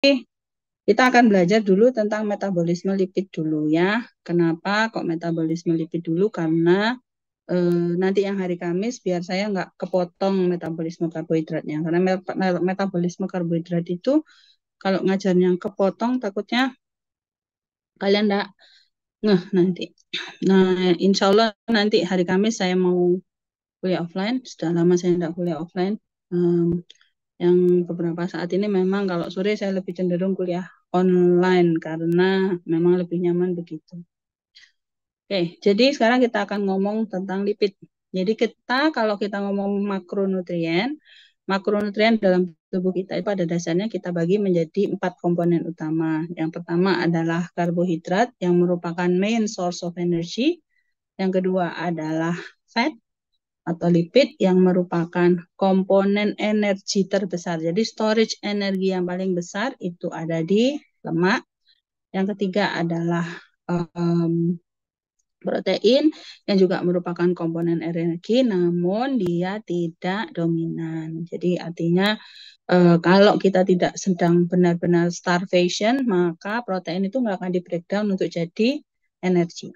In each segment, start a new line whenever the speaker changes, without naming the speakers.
kita akan belajar dulu tentang metabolisme lipid dulu ya. Kenapa kok metabolisme lipid dulu? Karena nanti yang hari Kamis biar saya nggak kepotong metabolisme karbohidratnya. Karena metabolisme karbohidrat itu kalau ngajarnya kepotong takutnya kalian nggak ngeh nanti. Nah, insya Allah nanti hari Kamis saya mau kuliah offline. Sudah lama saya tidak kuliah offline. Yang beberapa saat ini memang kalau sore saya lebih cenderung kuliah online karena memang lebih nyaman begitu. Oke, jadi sekarang kita akan ngomong tentang lipid. Jadi kalau kita ngomong makronutrien dalam tubuh kita itu pada dasarnya kita bagi menjadi 4 komponen utama. Yang pertama adalah karbohidrat yang merupakan main source of energy. Yang kedua adalah fat atau lipid yang merupakan komponen energi terbesar. Jadi storage energi yang paling besar itu ada di lemak. Yang ketiga adalah protein yang juga merupakan komponen energi, namun dia tidak dominan. Jadi artinya kalau kita tidak sedang benar-benar starvation, maka protein itu nggak akan di breakdown untuk jadi energi.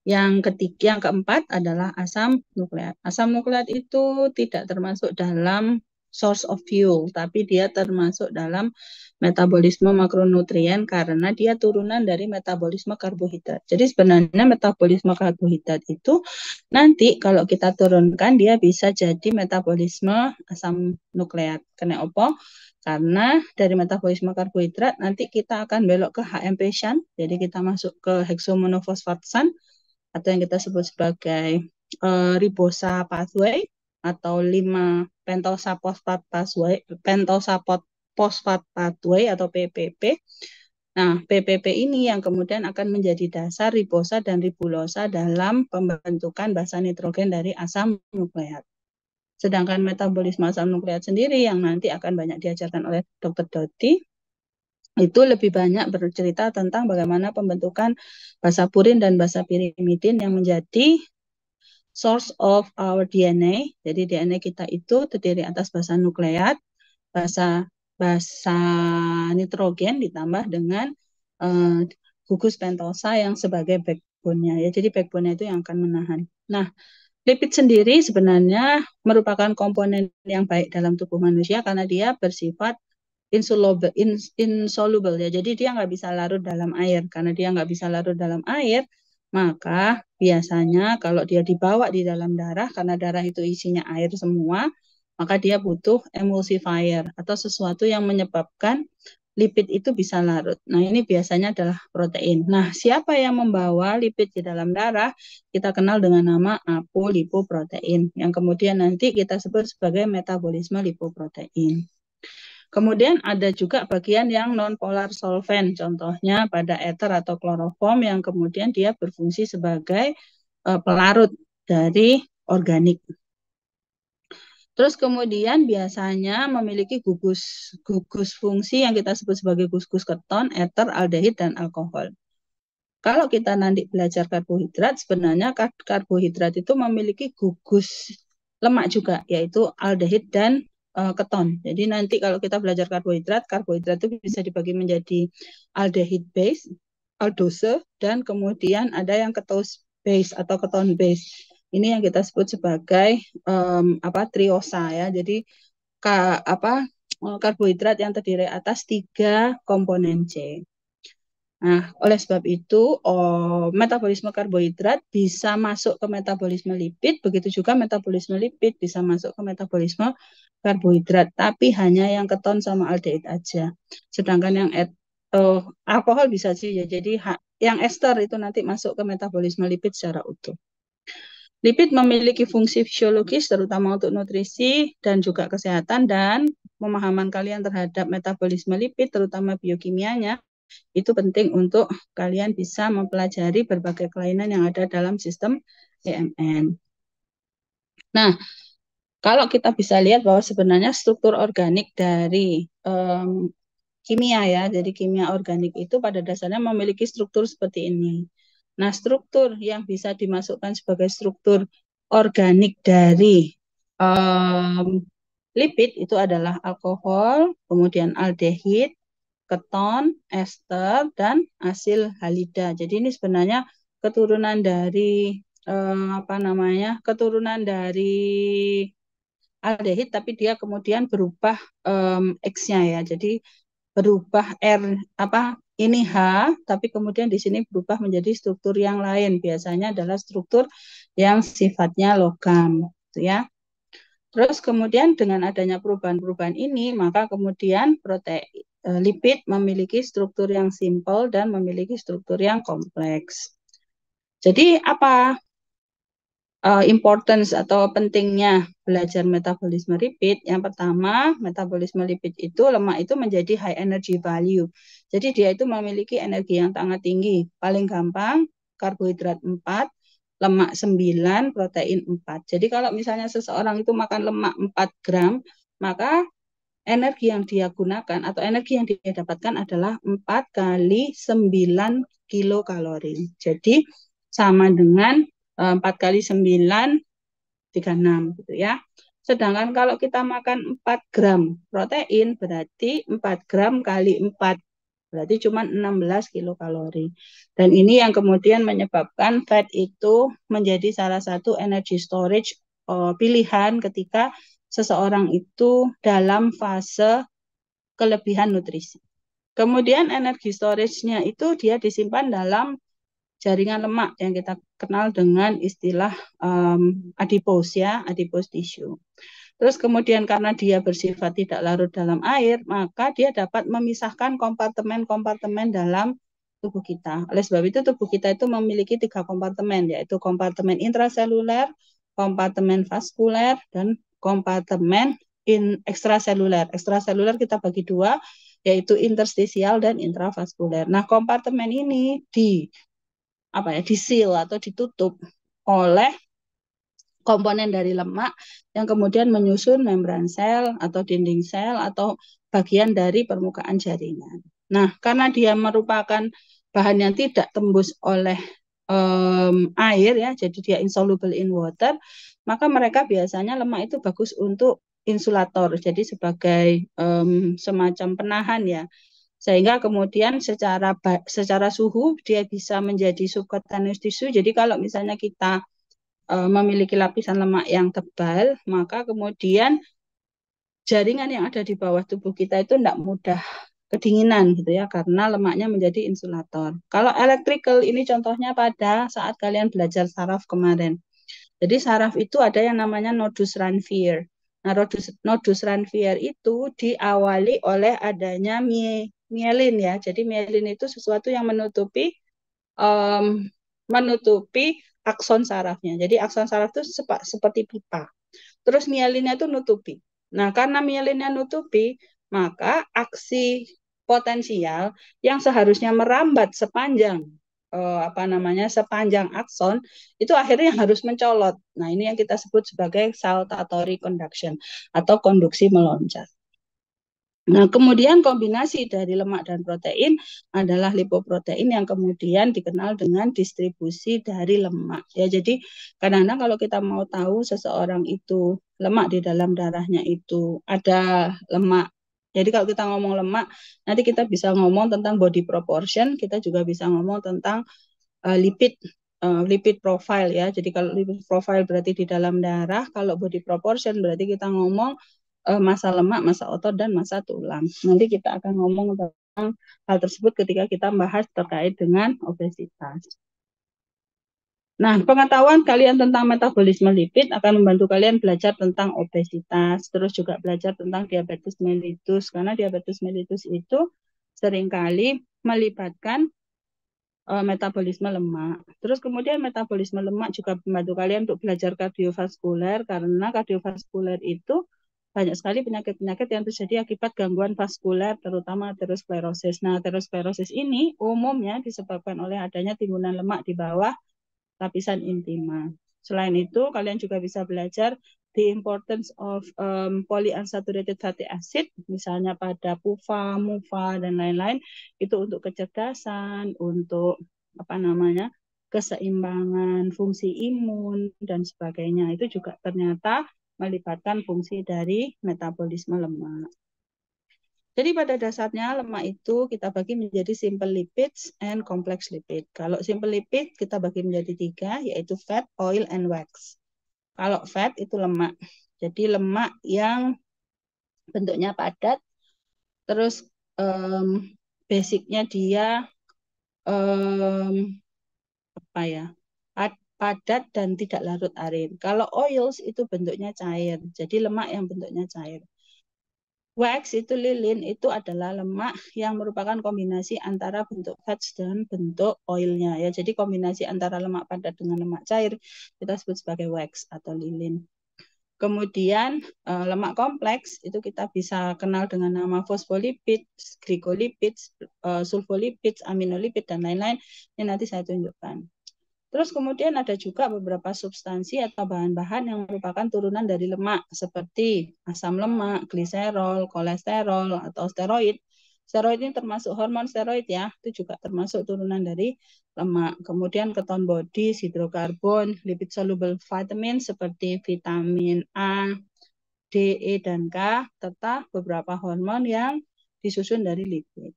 Yang keempat adalah asam nukleat. Asam nukleat itu tidak termasuk dalam source of fuel, tapi dia termasuk dalam metabolisme makronutrien karena dia turunan dari metabolisme karbohidrat. Jadi sebenarnya metabolisme karbohidrat itu nanti kalau kita turunkan dia bisa jadi metabolisme asam nukleat. Karena apa? Karena dari metabolisme karbohidrat nanti kita akan belok ke HMP shunt, jadi kita masuk ke hexomonofosfat shunt atau yang kita sebut sebagai ribosa pathway atau 5 pentosapot fosfat pathway atau PPP. Nah, PPP ini yang kemudian akan menjadi dasar ribosa dan ribulosa dalam pembentukan basa nitrogen dari asam nukleat. Sedangkan metabolisme asam nukleat sendiri yang nanti akan banyak diajarkan oleh Dr. Doti itu lebih banyak bercerita tentang bagaimana pembentukan basa purin dan basa pirimidin yang menjadi source of our DNA. Jadi DNA kita itu terdiri atas basa nukleat, basa basa nitrogen ditambah dengan gugus pentosa yang sebagai backbone-nya ya. Jadi backbone-nya itu yang akan menahan. Nah, lipid sendiri sebenarnya merupakan komponen yang baik dalam tubuh manusia karena dia bersifat insoluble ya. Jadi dia nggak bisa larut dalam air. Karena dia nggak bisa larut dalam air, maka biasanya kalau dia dibawa di dalam darah, karena darah itu isinya air semua, maka dia butuh emulsifier atau sesuatu yang menyebabkan lipid itu bisa larut. Nah, ini biasanya adalah protein. Nah, siapa yang membawa lipid di dalam darah? Kita kenal dengan nama apolipoprotein, yang kemudian nanti kita sebut sebagai metabolisme lipoprotein. Kemudian ada juga bagian yang non-polar solvent, contohnya pada ether atau kloroform yang kemudian dia berfungsi sebagai pelarut dari organik. Terus kemudian biasanya memiliki gugus fungsi yang kita sebut sebagai gugus keton, ether, aldehid, dan alkohol. Kalau kita nanti belajar karbohidrat, sebenarnya karbohidrat itu memiliki gugus lemak juga, yaitu aldehid dan keton. Jadi nanti kalau kita belajar karbohidrat itu bisa dibagi menjadi aldehid base, aldose, dan kemudian ada yang ketose base atau keton base. Ini yang kita sebut sebagai triosa ya. Jadi karbohidrat yang terdiri atas 3 komponen C. Nah, oleh sebab itu, metabolisme karbohidrat bisa masuk ke metabolisme lipid, begitu juga metabolisme lipid bisa masuk ke metabolisme karbohidrat, tapi hanya yang keton sama aldehid aja. Sedangkan yang alkohol bisa sih ya, jadi yang ester itu nanti masuk ke metabolisme lipid secara utuh. Lipid memiliki fungsi fisiologis terutama untuk nutrisi dan juga kesehatan, dan pemahaman kalian terhadap metabolisme lipid terutama biokimianya itu penting untuk kalian bisa mempelajari berbagai kelainan yang ada dalam sistem EMN. Nah, kalau kita bisa lihat bahwa sebenarnya struktur organik dari kimia ya, jadi kimia organik itu pada dasarnya memiliki struktur seperti ini. Nah, struktur yang bisa dimasukkan sebagai struktur organik dari lipid itu adalah alkohol, kemudian aldehid, keton, ester, dan asil halida. Jadi ini sebenarnya keturunan dari keturunan dari aldehid, tapi dia kemudian berubah X-nya ya. Jadi berubah R ini H, tapi kemudian di sini berubah menjadi struktur yang lain. Biasanya adalah struktur yang sifatnya logam, gitu ya. Terus kemudian dengan adanya perubahan-perubahan ini, maka kemudian lipid memiliki struktur yang simpel dan memiliki struktur yang kompleks. Jadi apa importance atau pentingnya belajar metabolisme lipid? Yang pertama, metabolisme lipid itu lemak itu menjadi high energy value. Jadi dia itu memiliki energi yang sangat tinggi. Paling gampang, karbohidrat 4, lemak 9, protein 4. Jadi kalau misalnya seseorang itu makan lemak 4 gram, maka energi yang dia gunakan atau energi yang dia dapatkan adalah 4 kali 9 kilokalori. Jadi sama dengan 4 kali 9, 36 gitu ya. Sedangkan kalau kita makan 4 gram protein berarti 4 gram kali 4 berarti cuma 16 kilokalori. Dan ini yang kemudian menyebabkan fat itu menjadi salah satu energy storage pilihan ketika seseorang itu dalam fase kelebihan nutrisi. Kemudian energi storage-nya itu dia disimpan dalam jaringan lemak yang kita kenal dengan istilah adipose ya, adipose tissue. Terus kemudian karena dia bersifat tidak larut dalam air, maka dia dapat memisahkan kompartemen-kompartemen dalam tubuh kita. Oleh sebab itu tubuh kita itu memiliki 3 kompartemen, yaitu kompartemen intraseluler, kompartemen vaskuler, dan kompartemen ekstraseluler. Ekstraseluler kita bagi 2, yaitu interstisial dan intravaskuler. Nah, kompartemen ini disil atau ditutup oleh komponen dari lemak yang kemudian menyusun membran sel atau dinding sel atau bagian dari permukaan jaringan. Nah, karena dia merupakan bahan yang tidak tembus oleh air ya, jadi dia insoluble in water, maka mereka biasanya lemak itu bagus untuk insulator, jadi sebagai semacam penahan ya, sehingga kemudian secara suhu dia bisa menjadi subcutaneous tissue. Jadi kalau misalnya kita memiliki lapisan lemak yang tebal, maka kemudian jaringan yang ada di bawah tubuh kita itu tidak mudah kedinginan gitu ya, karena lemaknya menjadi insulator. Kalau electrical ini contohnya pada saat kalian belajar saraf kemarin. Jadi saraf itu ada yang namanya nodus Ranvier. Nah, nodus Ranvier itu diawali oleh adanya mielin ya. Jadi mielin itu sesuatu yang menutupi akson sarafnya. Jadi akson saraf itu seperti pipa. Terus mielinnya itu nutupi. Nah, karena mielinnya nutupi, maka aksi potensial yang seharusnya merambat sepanjang sepanjang akson itu akhirnya harus mencolot. Nah, ini yang kita sebut sebagai saltatory conduction atau konduksi meloncat. Nah, kemudian kombinasi dari lemak dan protein adalah lipoprotein yang kemudian dikenal dengan distribusi dari lemak. Ya, jadi kadang-kadang kalau kita mau tahu seseorang itu lemak di dalam darahnya itu ada lemak. Jadi kalau kita ngomong lemak, nanti kita bisa ngomong tentang body proportion, kita juga bisa ngomong tentang lipid profile ya. Jadi kalau lipid profile berarti di dalam darah, kalau body proportion berarti kita ngomong massa lemak, massa otot, dan massa tulang. Nanti kita akan ngomong tentang hal tersebut ketika kita bahas terkait dengan obesitas. Nah, pengetahuan kalian tentang metabolisme lipid akan membantu kalian belajar tentang obesitas, terus juga belajar tentang diabetes mellitus, karena diabetes mellitus itu seringkali melibatkan metabolisme lemak. Terus kemudian metabolisme lemak juga membantu kalian untuk belajar kardiovaskuler, karena kardiovaskuler itu banyak sekali penyakit-penyakit yang terjadi akibat gangguan vaskuler, terutama aterosklerosis. Nah, aterosklerosis ini umumnya disebabkan oleh adanya timbunan lemak di bawah lapisan intima. Selain itu, kalian juga bisa belajar the importance of polyunsaturated fatty acid, misalnya pada PUFA, MUFA, dan lain-lain, itu untuk kecerdasan, untuk keseimbangan fungsi imun, dan sebagainya. Itu juga ternyata melibatkan fungsi dari metabolisme lemak. Jadi pada dasarnya lemak itu kita bagi menjadi simple lipids and complex lipid. Kalau simple lipid kita bagi menjadi 3, yaitu fat, oil, and wax. Kalau fat itu lemak. Jadi lemak yang bentuknya padat, terus um, basicnya dia um, apa ya, padat dan tidak larut arin. Kalau oils itu bentuknya cair, jadi lemak yang bentuknya cair. Wax itu lilin itu adalah lemak yang merupakan kombinasi antara bentuk fats dan bentuk oilnya ya. Jadi kombinasi antara lemak padat dengan lemak cair kita sebut sebagai wax atau lilin. Kemudian lemak kompleks itu kita bisa kenal dengan nama fosfolipid, glycolipid, sulfolipid, aminolipid dan lain-lain. Ini nanti saya tunjukkan. Terus kemudian ada juga beberapa substansi atau bahan-bahan yang merupakan turunan dari lemak seperti asam lemak, gliserol, kolesterol, atau steroid. Steroid ini termasuk hormon steroid ya, itu juga termasuk turunan dari lemak. Kemudian keton body, hidrokarbon, lipid soluble vitamin seperti vitamin A, D, E, dan K, serta beberapa hormon yang disusun dari lipid.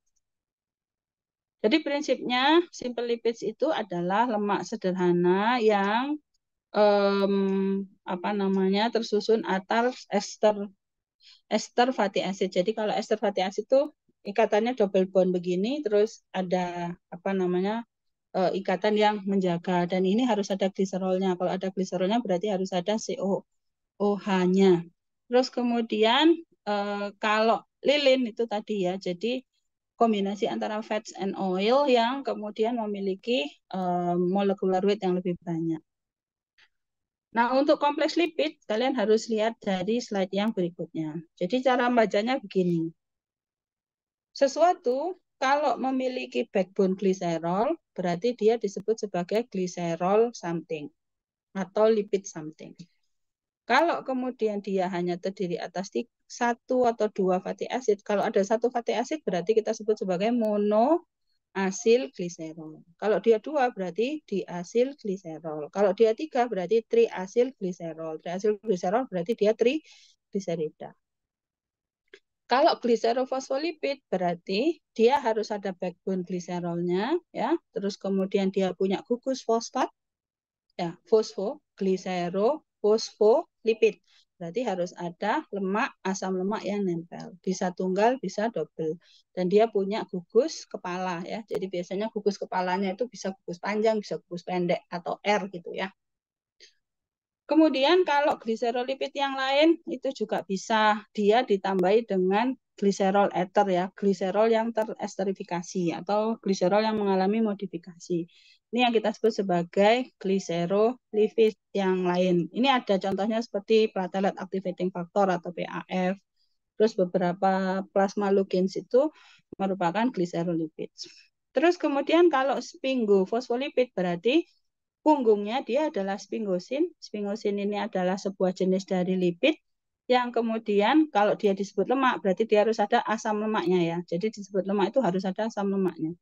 Jadi prinsipnya simple lipids itu adalah lemak sederhana yang tersusun atas ester fatty acid. Jadi kalau ester fatty acid itu ikatannya double bond begini, terus ada ikatan yang menjaga. Dan ini harus ada gliserolnya. Kalau ada gliserolnya berarti harus ada COOH-nya. Terus kemudian kalau lilin itu tadi ya, jadi kombinasi antara fats and oil yang kemudian memiliki molecular weight yang lebih banyak. Nah, untuk kompleks lipid, kalian harus lihat dari slide yang berikutnya. Jadi cara membacanya begini. Sesuatu kalau memiliki backbone gliserol, berarti dia disebut sebagai gliserol something atau lipid something. Kalau kemudian dia hanya terdiri atas satu atau dua fatty acid, kalau ada satu fatty acid berarti kita sebut sebagai monoasil gliserol. Kalau dia dua berarti diasil gliserol. Kalau dia tiga berarti triasil gliserol. Triasil gliserol berarti dia trigliserida. Kalau gliserofosfolipid berarti dia harus ada backbone gliserolnya ya, terus kemudian dia punya gugus fosfat ya, glycerofosfolipid. Berarti harus ada lemak, asam lemak yang nempel. Bisa tunggal, bisa double. Dan dia punya gugus kepala ya. Jadi biasanya gugus kepalanya itu bisa gugus panjang, bisa gugus pendek atau R gitu ya. Kemudian kalau gliserolipid yang lain itu juga bisa dia ditambahi dengan gliserol ether ya, gliserol yang teresterifikasi atau gliserol yang mengalami modifikasi. Ini yang kita sebut sebagai gliserolipid yang lain. Ini ada contohnya seperti platelet activating factor atau PAF. Terus beberapa plasmalugins itu merupakan gliserolipid. Terus kemudian kalau sphingofosfolipid berarti punggungnya dia adalah sfingosin. Sfingosin ini adalah sebuah jenis dari lipid yang kemudian kalau dia disebut lemak berarti dia harus ada asam lemaknya ya. Jadi disebut lemak itu harus ada asam lemaknya.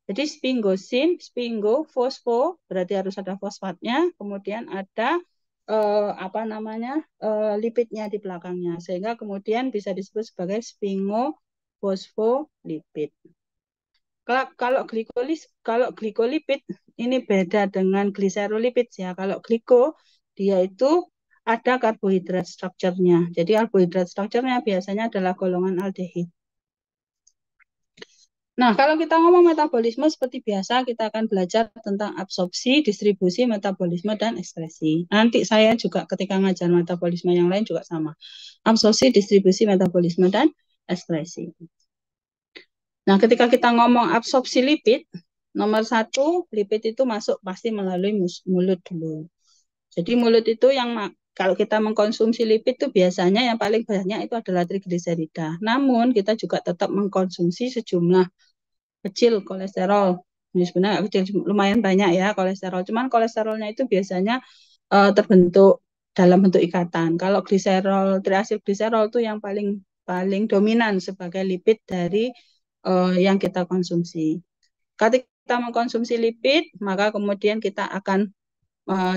Jadi sfingosin, sfingofosfo berarti harus ada fosfatnya, kemudian ada lipidnya di belakangnya sehingga kemudian bisa disebut sebagai sfingofosfolipid. Kalau glikolipid ini beda dengan gliserolipid ya. Kalau gliko dia itu ada karbohidrat strukturnya. Jadi karbohidrat strukturnya biasanya adalah golongan aldehid. Nah, kalau kita ngomong metabolisme seperti biasa kita akan belajar tentang absorpsi, distribusi, metabolisme, dan ekspresi. Nanti saya juga ketika ngajar metabolisme yang lain juga sama. Absorpsi, distribusi, metabolisme, dan ekspresi. Nah, ketika kita ngomong absorpsi lipid, nomor satu, lipid itu masuk pasti melalui mulut dulu. Jadi mulut itu yang kalau kita mengkonsumsi lipid itu biasanya yang paling banyak itu adalah trigliserida. Namun kita juga tetap mengkonsumsi sejumlah kecil kolesterol. Ini sebenarnya kecil, lumayan banyak ya kolesterol. Cuman kolesterolnya itu biasanya terbentuk dalam bentuk ikatan. Kalau gliserol, triasil gliserol itu yang paling dominan sebagai lipid dari yang kita konsumsi. Ketika kita mengkonsumsi lipid, maka kemudian kita akan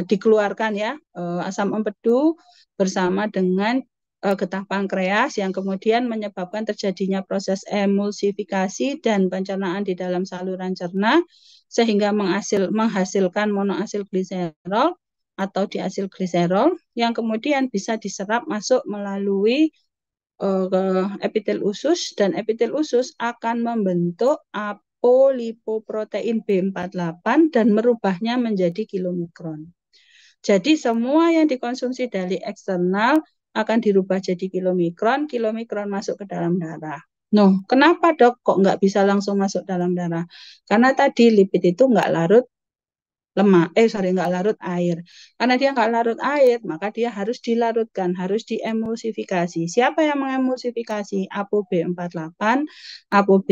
dikeluarkan ya asam empedu bersama dengan getah pankreas yang kemudian menyebabkan terjadinya proses emulsifikasi dan pencernaan di dalam saluran cerna sehingga menghasilkan monoasil gliserol atau diasil gliserol yang kemudian bisa diserap masuk melalui ke epitel usus dan epitel usus akan membentuk apolipoprotein B48 dan merubahnya menjadi kilomikron. Jadi semua yang dikonsumsi dari eksternal akan dirubah jadi kilomikron, kilomikron masuk ke dalam darah. Noh, kenapa dok kok nggak bisa langsung masuk dalam darah? Karena tadi lipid itu nggak larut nggak larut air. Karena dia nggak larut air, maka dia harus dilarutkan, harus diemulsifikasi. Siapa yang mengemulsifikasi? ApoB48, ApoB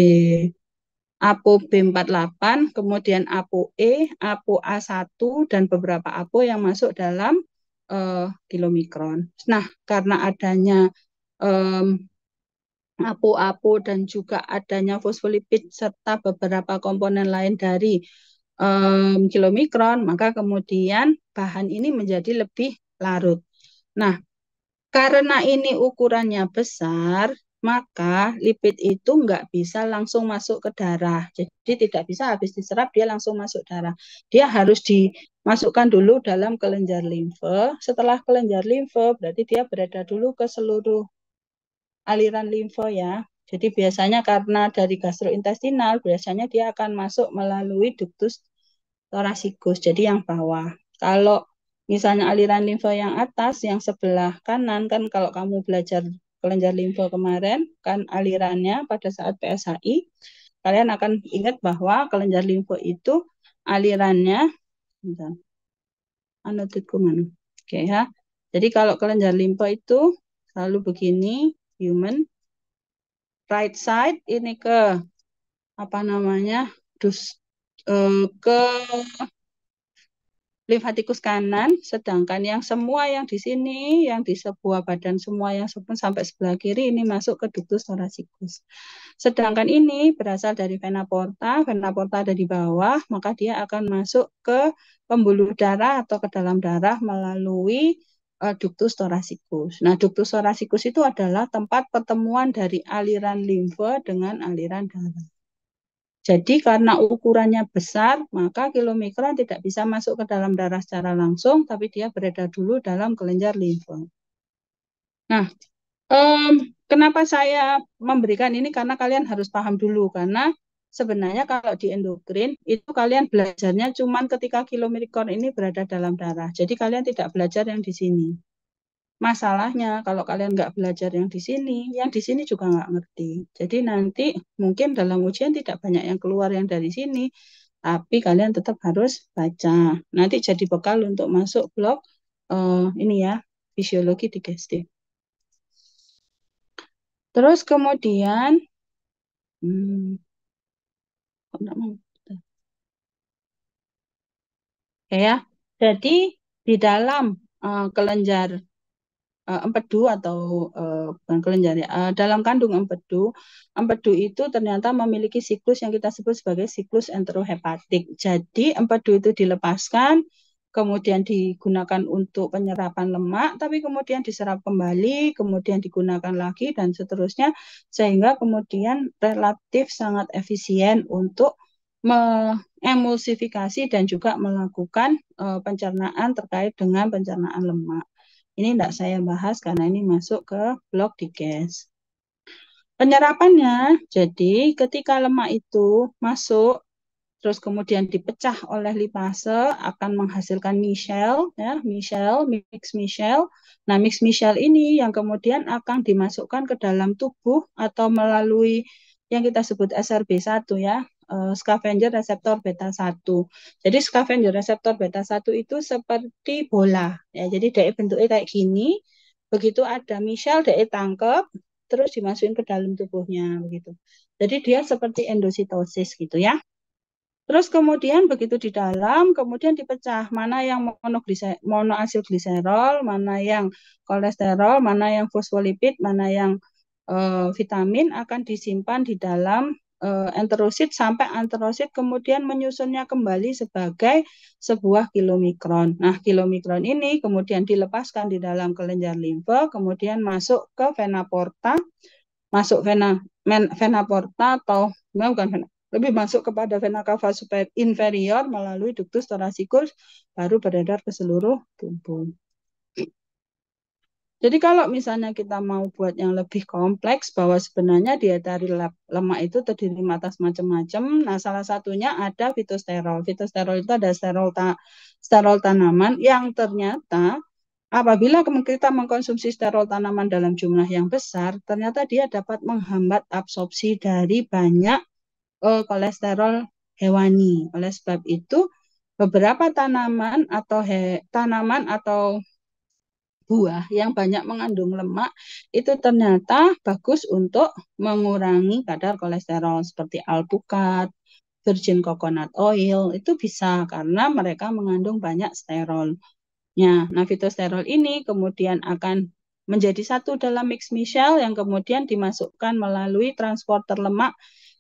ApoB48, kemudian ApoE, ApoA1, dan beberapa Apo yang masuk dalam kilomikron. Nah, karena adanya Apo-Apo dan juga adanya fosfolipid serta beberapa komponen lain dari kilomikron, maka kemudian bahan ini menjadi lebih larut. Nah, karena ini ukurannya besar, maka lipid itu nggak bisa langsung masuk ke darah. Jadi tidak bisa habis diserap dia langsung masuk darah. Dia harus dimasukkan dulu dalam kelenjar limfe. Setelah kelenjar limfe, berarti dia berada dulu ke seluruh aliran limfe ya. Jadi biasanya karena dari gastrointestinal, biasanya dia akan masuk melalui ductus thoracikus, jadi yang bawah. Kalau misalnya aliran limfe yang atas, yang sebelah kanan, kan kalau kamu belajar kelenjar limfe kemarin, kan alirannya pada saat PSHI, kalian akan ingat bahwa kelenjar limfe itu alirannya, anotitku mana? Oke ya. Jadi kalau kelenjar limfe itu selalu begini, human, right side ini ke apa namanya, ke limfatikus kanan, sedangkan yang semua yang di sini, yang di sebuah badan semua yang sampai sebelah kiri ini masuk ke ductus thoracikus. Sedangkan ini berasal dari vena porta ada di bawah, maka dia akan masuk ke pembuluh darah atau ke dalam darah melalui ductus thoracikus. Nah, ductus thoracikus itu adalah tempat pertemuan dari aliran limfe dengan aliran darah. Jadi karena ukurannya besar, maka kilomikron tidak bisa masuk ke dalam darah secara langsung, tapi dia beredar dulu dalam kelenjar limfe. Nah, kenapa saya memberikan ini? Karena kalian harus paham dulu, karena sebenarnya kalau di endokrin, itu kalian belajarnya cuma ketika kilomikron ini berada dalam darah. Jadi kalian tidak belajar yang di sini. Masalahnya kalau kalian nggak belajar yang di sini juga nggak ngerti. Jadi nanti mungkin dalam ujian tidak banyak yang keluar yang dari sini, tapi kalian tetap harus baca. Nanti jadi bekal untuk masuk blog ini ya, fisiologi digestif. Terus kemudian, ya, jadi di dalam kelenjar empedu atau bukan kelenjar ya, dalam kandung empedu itu ternyata memiliki siklus yang kita sebut sebagai siklus enterohepatik. Jadi empedu itu dilepaskan, kemudian digunakan untuk penyerapan lemak, tapi kemudian diserap kembali, kemudian digunakan lagi dan seterusnya, sehingga kemudian relatif sangat efisien untuk mengemulsifikasi dan juga melakukan pencernaan terkait dengan pencernaan lemak. Ini tidak saya bahas karena ini masuk ke blok diges. Penyerapannya, jadi ketika lemak itu masuk, terus kemudian dipecah oleh lipase, akan menghasilkan micelle, ya, mix micelle. Nah, mix micelle ini yang kemudian akan dimasukkan ke dalam tubuh atau melalui yang kita sebut SRB1 ya, scavenger reseptor beta 1. Jadi scavenger reseptor beta 1 itu seperti bola ya. Jadi dia bentuknya kayak gini. Begitu ada micelle dia tangkap terus dimasukin ke dalam tubuhnya begitu. Jadi dia seperti endositosis gitu ya. Terus kemudian begitu di dalam, kemudian dipecah mana yang monoasil gliserol, mana yang kolesterol, mana yang fosfolipid, mana yang vitamin akan disimpan di dalam enterosit sampai anterosit kemudian menyusunnya kembali sebagai sebuah kilomikron. Nah, kilomikron ini kemudian dilepaskan di dalam kelenjar limfe, kemudian masuk ke vena porta, masuk vena porta atau bukan vena, lebih masuk kepada vena cava inferior melalui ductus thoracicus, baru beredar ke seluruh tubuh. Jadi kalau misalnya kita mau buat yang lebih kompleks, bahwa sebenarnya dietari lemak itu terdiri atas macam-macam. Nah, salah satunya ada fitosterol. Fitosterol itu ada sterol tanaman yang ternyata apabila kita mengkonsumsi sterol tanaman dalam jumlah yang besar, ternyata dia dapat menghambat absorpsi dari banyak kolesterol hewani. Oleh sebab itu, beberapa tanaman atau buah yang banyak mengandung lemak itu ternyata bagus untuk mengurangi kadar kolesterol seperti alpukat, virgin coconut oil itu bisa karena mereka mengandung banyak sterolnya. Nah, fitosterol ini kemudian akan menjadi satu dalam mix micelle yang kemudian dimasukkan melalui transporter lemak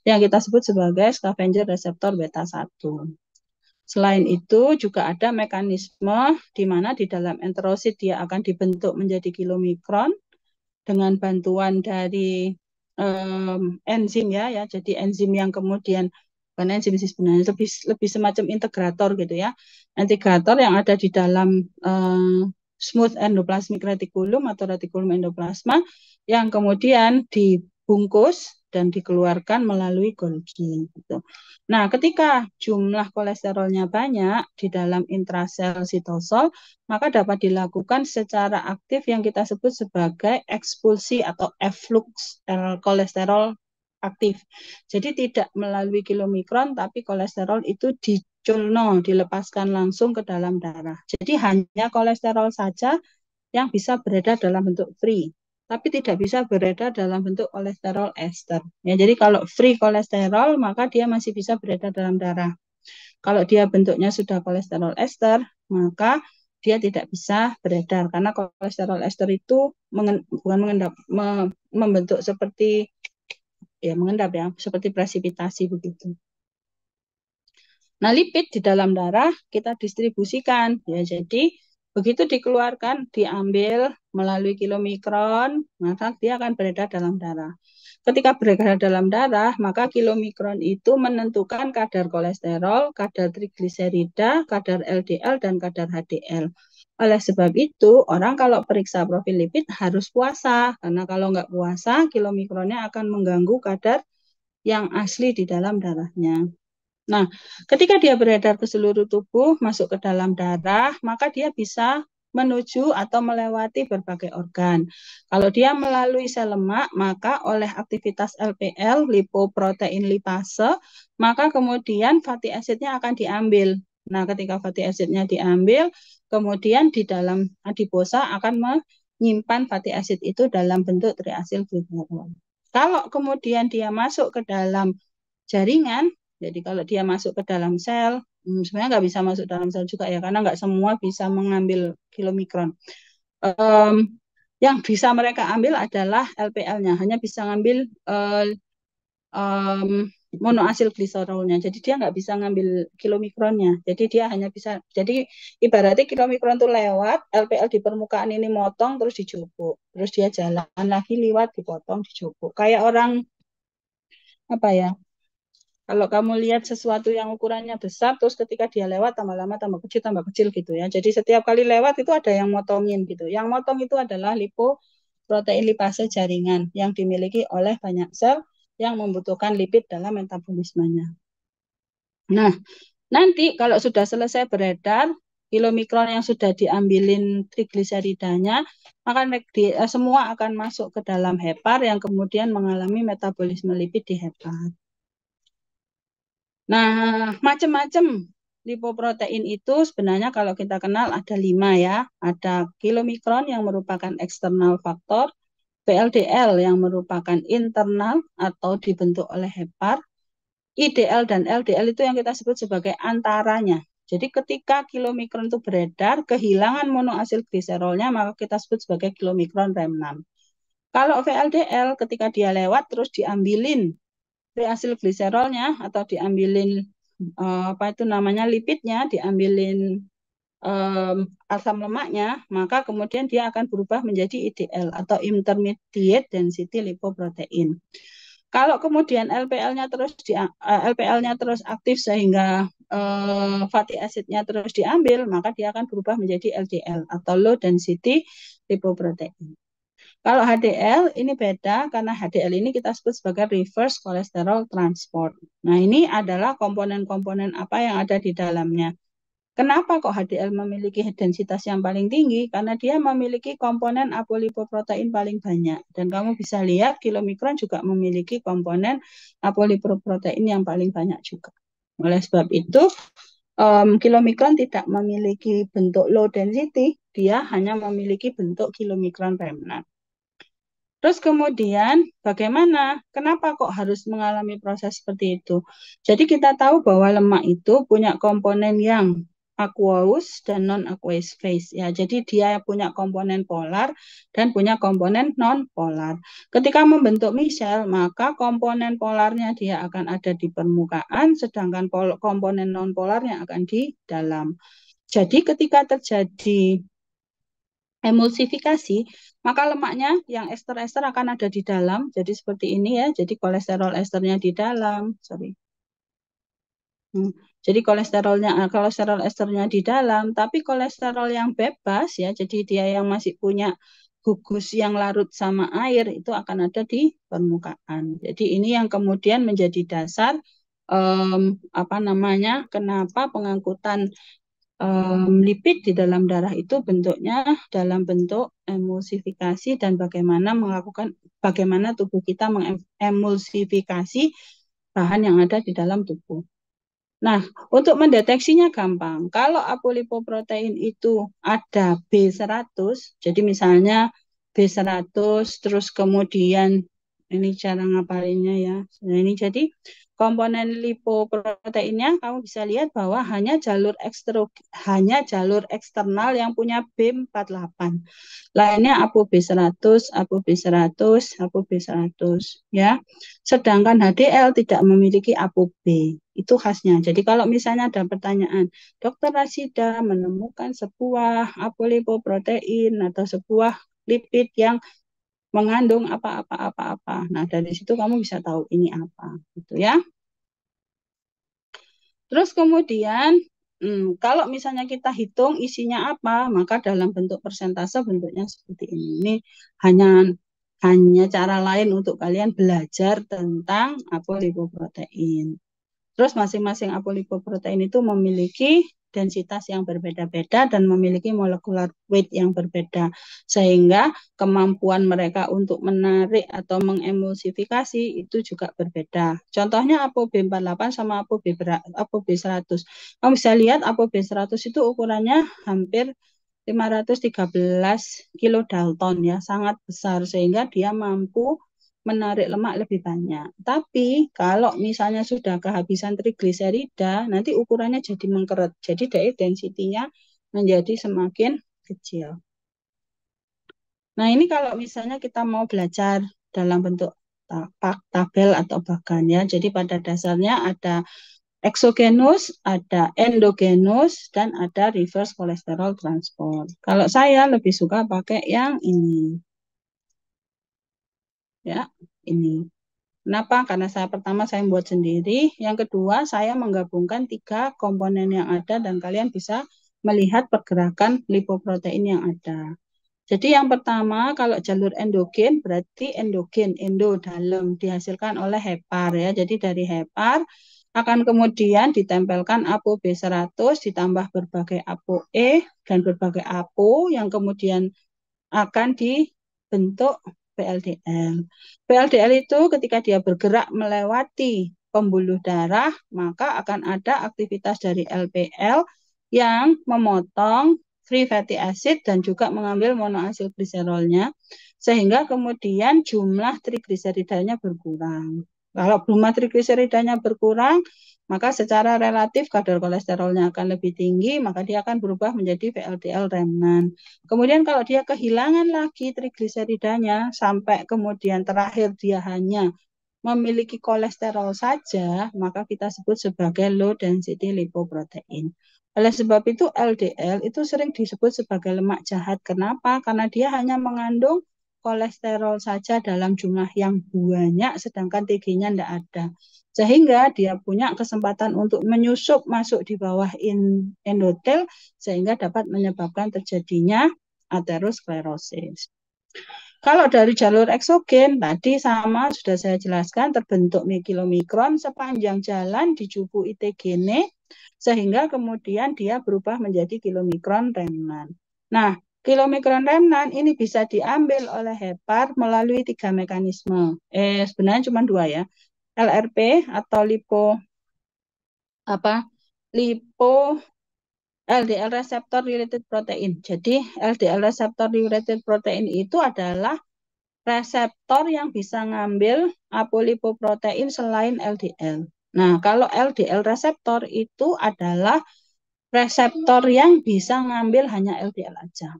yang kita sebut sebagai scavenger reseptor beta 1. Selain itu juga ada mekanisme di mana di dalam enterosit dia akan dibentuk menjadi kilomikron dengan bantuan dari enzim ya. Jadi enzim yang kemudian bukan enzim sih sebenarnya lebih semacam integrator gitu ya. Integrator yang ada di dalam smooth endoplasmic reticulum atau reticulum endoplasma yang kemudian dibungkus dan dikeluarkan melalui Golgi gitu. Nah, ketika jumlah kolesterolnya banyak di dalam intrasel sitosol, maka dapat dilakukan secara aktif yang kita sebut sebagai ekspulsi atau efflux kolesterol aktif. Jadi tidak melalui kilomikron, tapi kolesterol itu dilepaskan langsung ke dalam darah. Jadi hanya kolesterol saja yang bisa beredar dalam bentuk free, tapi tidak bisa beredar dalam bentuk kolesterol ester. Ya, jadi kalau free kolesterol, maka dia masih bisa beredar dalam darah. Kalau dia bentuknya sudah kolesterol ester, maka dia tidak bisa beredar karena kolesterol ester itu membentuk seperti mengendap ya, seperti presipitasi begitu. Nah, lipid di dalam darah kita distribusikan ya. Jadi begitu dikeluarkan, diambil melalui kilomikron, maka dia akan beredar dalam darah. Ketika beredar dalam darah, maka kilomikron itu menentukan kadar kolesterol, kadar trigliserida, kadar LDL, dan kadar HDL. Oleh sebab itu, orang kalau periksa profil lipid harus puasa, karena kalau nggak puasa, kilomikronnya akan mengganggu kadar yang asli di dalam darahnya. Nah, ketika dia beredar ke seluruh tubuh, masuk ke dalam darah, maka dia bisa menuju atau melewati berbagai organ. Kalau dia melalui sel lemak, maka oleh aktivitas LPL, lipoprotein lipase, maka kemudian fatty acidnya akan diambil. Nah, ketika fatty acidnya diambil, kemudian di dalam adiposa akan menyimpan fatty acid itu dalam bentuk triasil gliserol. Kalau kemudian dia masuk ke dalam jaringan, jadi kalau dia masuk ke dalam sel, sebenarnya nggak bisa masuk dalam sel juga ya, karena nggak semua bisa mengambil kilomikron. Yang bisa mereka ambil adalah LPL-nya, hanya bisa ngambil monoasil gliserolnya. Jadi dia nggak bisa ngambil kilomikronnya. Jadi dia hanya bisa, jadi ibaratnya kilomikron itu lewat, LPL di permukaan ini motong, terus dijupuk. Terus dia jalan lagi lewat, dipotong, dijupuk. Kayak orang, apa ya, kalau kamu lihat sesuatu yang ukurannya besar, terus ketika dia lewat tambah lama tambah kecil gitu ya. Jadi setiap kali lewat itu ada yang motongin gitu. Yang motong itu adalah lipoprotein lipase jaringan yang dimiliki oleh banyak sel yang membutuhkan lipid dalam metabolismenya. Nah, nanti kalau sudah selesai beredar, kilomikron yang sudah diambilin trigliseridanya, maka semua akan masuk ke dalam hepar yang kemudian mengalami metabolisme lipid di hepar. Nah, macam-macam lipoprotein itu sebenarnya kalau kita kenal ada 5 ya. Ada kilomikron yang merupakan eksternal faktor, VLDL yang merupakan internal atau dibentuk oleh hepar, IDL dan LDL itu yang kita sebut sebagai antaranya. Jadi ketika kilomikron itu beredar, kehilangan monoasil gliserolnya, maka kita sebut sebagai kilomikron remnant. Kalau VLDL ketika dia lewat terus diambilin asil gliserolnya atau diambilin apa itu namanya lipidnya, diambilin asam lemaknya, maka kemudian dia akan berubah menjadi IDL atau intermediate density lipoprotein. Kalau kemudian LPL-nya terus aktif sehingga fatty acid-nya terus diambil, maka dia akan berubah menjadi LDL atau low density lipoprotein. Kalau HDL ini beda karena HDL ini kita sebut sebagai reverse cholesterol transport. Nah, ini adalah komponen-komponen apa yang ada di dalamnya. Kenapa kok HDL memiliki densitas yang paling tinggi? Karena dia memiliki komponen apolipoprotein paling banyak. Dan kamu bisa lihat kilomikron juga memiliki komponen apolipoprotein yang paling banyak juga. Oleh sebab itu, kilomikron tidak memiliki bentuk low density, dia hanya memiliki bentuk kilomikron remnant. Terus kemudian bagaimana? Kenapa kok harus mengalami proses seperti itu? Jadi kita tahu bahwa lemak itu punya komponen yang aqueous dan non-aqueous phase ya. Jadi dia punya komponen polar dan punya komponen non-polar. Ketika membentuk misel, maka komponen polarnya dia akan ada di permukaan, sedangkan komponen non-polarnya akan di dalam. Jadi ketika terjadi emulsifikasi, maka lemaknya yang ester-ester akan ada di dalam. Jadi seperti ini ya. Jadi kolesterol esternya di dalam. Sorry. Jadi kolesterol esternya di dalam, tapi kolesterol yang bebas ya. Jadi dia yang masih punya gugus yang larut sama air itu akan ada di permukaan. Jadi ini yang kemudian menjadi dasar apa namanya? Kenapa pengangkutan lipid di dalam darah itu bentuknya dalam bentuk emulsifikasi dan bagaimana tubuh kita mengemulsifikasi bahan yang ada di dalam tubuh. Nah, untuk mendeteksinya gampang. Kalau apolipoprotein itu ada B100, jadi misalnya B100 terus kemudian ini cara ngapalinnya ya. Nah, ini jadi komponen lipoproteinnya kamu bisa lihat bahwa hanya jalur eksternal yang punya B48. Lainnya ApoB100, ApoB100, ApoB100 ya. Sedangkan HDL tidak memiliki ApoB. Itu khasnya. Jadi kalau misalnya ada pertanyaan, Dokter Rasida menemukan sebuah apolipoprotein atau sebuah lipid yang mengandung apa-apa. Nah, dari situ kamu bisa tahu ini apa, gitu ya. Terus kemudian, kalau misalnya kita hitung isinya apa, maka dalam bentuk persentase bentuknya seperti ini. Ini hanya cara lain untuk kalian belajar tentang apolipoprotein. Terus masing-masing apolipoprotein itu memiliki densitas yang berbeda-beda dan memiliki molekular weight yang berbeda. Sehingga kemampuan mereka untuk menarik atau mengemulsifikasi itu juga berbeda. Contohnya ApoB48 sama ApoB100. Kamu bisa lihat ApoB100 itu ukurannya hampir 513 kilodalton ya, sangat besar sehingga dia mampu menarik lemak lebih banyak. Tapi kalau misalnya sudah kehabisan trigliserida, nanti ukurannya jadi mengkeret. Jadi dari densitinya menjadi semakin kecil. Nah, ini kalau misalnya kita mau belajar dalam bentuk tabel atau bagan ya. Jadi pada dasarnya ada eksogenus, ada endogenus, dan ada reverse cholesterol transport. Kalau saya lebih suka pakai yang ini. Ya, ini. Kenapa? Karena pertama saya buat sendiri, yang kedua saya menggabungkan 3 komponen yang ada dan kalian bisa melihat pergerakan lipoprotein yang ada. Jadi yang pertama kalau jalur endogen berarti endo dalam dihasilkan oleh hepar ya. Jadi dari hepar akan kemudian ditempelkan ApoB100 ditambah berbagai ApoE dan berbagai Apo yang kemudian akan dibentuk PLDL. PLDL itu ketika dia bergerak melewati pembuluh darah, maka akan ada aktivitas dari LPL yang memotong free fatty acid dan juga mengambil monoasil gliserolnya, sehingga kemudian jumlah trigliseridanya berkurang. Kalau jumlah trigliseridanya berkurang, maka secara relatif kadar kolesterolnya akan lebih tinggi, maka dia akan berubah menjadi VLDL remnant. Kemudian kalau dia kehilangan lagi trigliseridanya sampai kemudian terakhir dia hanya memiliki kolesterol saja, maka kita sebut sebagai low density lipoprotein. Oleh sebab itu LDL itu sering disebut sebagai lemak jahat. Kenapa? Karena dia hanya mengandung kolesterol saja dalam jumlah yang banyak, sedangkan TG-nya tidak ada. Sehingga dia punya kesempatan untuk menyusup masuk di bawah endotel, sehingga dapat menyebabkan terjadinya aterosklerosis. Kalau dari jalur eksogen, tadi sama sudah saya jelaskan, terbentuk mikilomikron sepanjang jalan di jupu ITGene, sehingga kemudian dia berubah menjadi kilomikron remnan. Nah, kilomikron remnan ini bisa diambil oleh hepar melalui 3 mekanisme. Sebenarnya cuma 2 ya. LRP atau lipo LDL receptor related protein. Jadi LDL receptor related protein itu adalah reseptor yang bisa ngambil apolipoprotein selain LDL. Nah, kalau LDL reseptor itu adalah reseptor yang bisa ngambil hanya LDL aja.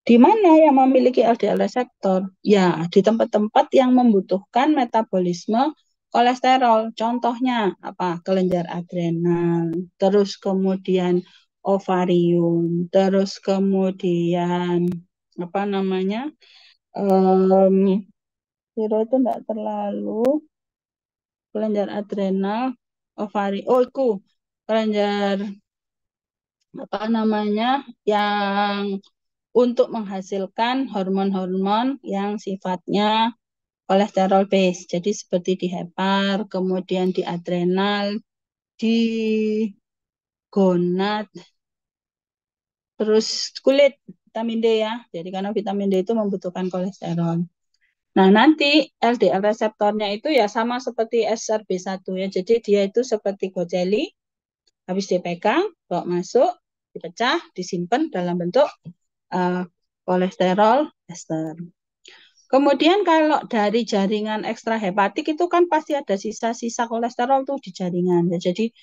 Di mana yang memiliki LDL reseptor? Ya, di tempat-tempat yang membutuhkan metabolisme kolesterol. Contohnya apa? Kelenjar adrenal, terus kemudian ovarium, terus kemudian apa namanya? Tiro itu enggak terlalu kelenjar adrenal, ovari. Oh, itu kelenjar apa namanya yang untuk menghasilkan hormon-hormon yang sifatnya kolesterol base. Jadi seperti di hepar, kemudian di adrenal, di gonad, terus kulit, vitamin D ya. Jadi karena vitamin D itu membutuhkan kolesterol. Nah, nanti LDL reseptornya itu ya sama seperti SRB1 ya. Jadi dia itu seperti gojeli, habis dipegang, bawa masuk, dipecah, disimpan dalam bentuk uh, kolesterol ester. Kemudian kalau dari jaringan ekstrahepatik itu kan pasti ada sisa-sisa kolesterol tuh di jaringan. Ya, jadi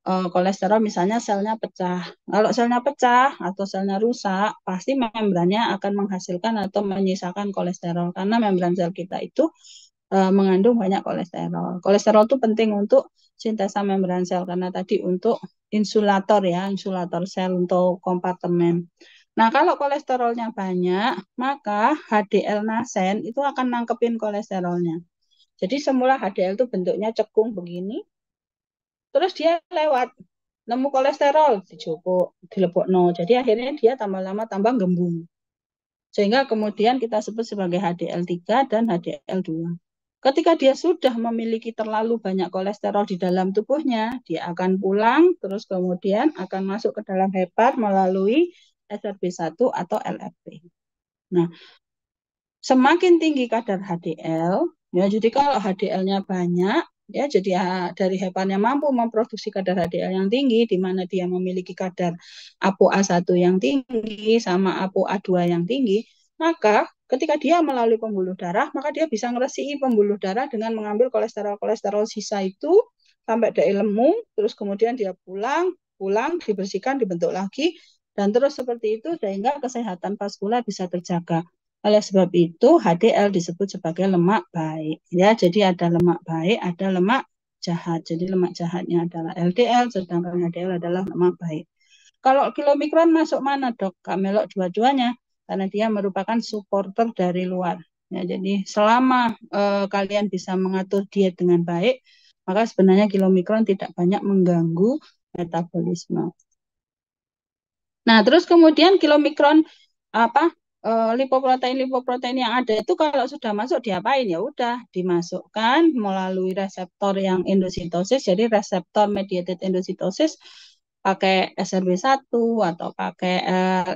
kolesterol misalnya selnya pecah. Kalau selnya pecah atau selnya rusak, pasti membrannya akan menghasilkan atau menyisakan kolesterol karena membran sel kita itu mengandung banyak kolesterol. Kolesterol itu penting untuk sintesa membran sel karena tadi untuk insulator ya, insulator sel untuk kompartemen. Nah, kalau kolesterolnya banyak, maka HDL nasen itu akan nangkepin kolesterolnya. Jadi semula HDL itu bentuknya cekung begini, terus dia lewat nemu kolesterol dijupuk, dilebokno. Jadi akhirnya dia tambah lama tambah gembung. Sehingga kemudian kita sebut sebagai HDL3 dan HDL2. Ketika dia sudah memiliki terlalu banyak kolesterol di dalam tubuhnya, dia akan pulang, terus kemudian akan masuk ke dalam hepar melalui SRB1 atau LFP. Nah, semakin tinggi kadar HDL, ya jadi kalau HDL-nya banyak, ya jadi dari heparnya mampu memproduksi kadar HDL yang tinggi, di mana dia memiliki kadar ApoA1 yang tinggi sama ApoA2 yang tinggi, maka ketika dia melalui pembuluh darah, maka dia bisa ngeresiki pembuluh darah dengan mengambil kolesterol-kolesterol sisa itu sampai dari lemu, terus kemudian dia pulang, dibersihkan, dibentuk lagi, dan terus seperti itu sehingga kesehatan vaskular bisa terjaga. Oleh sebab itu HDL disebut sebagai lemak baik. Ya, jadi ada lemak baik, ada lemak jahat. Jadi lemak jahatnya adalah LDL, sedangkan HDL adalah lemak baik. Kalau kilomikron masuk mana dok? Kak Melok dua-duanya, karena dia merupakan supporter dari luar. Ya, jadi selama kalian bisa mengatur diet dengan baik, maka sebenarnya kilomikron tidak banyak mengganggu metabolisme. Nah, terus kemudian kilomikron apa lipoprotein yang ada itu kalau sudah masuk diapain? Ya udah dimasukkan melalui reseptor yang endositosis, jadi reseptor mediated endositosis pakai SRB1 atau pakai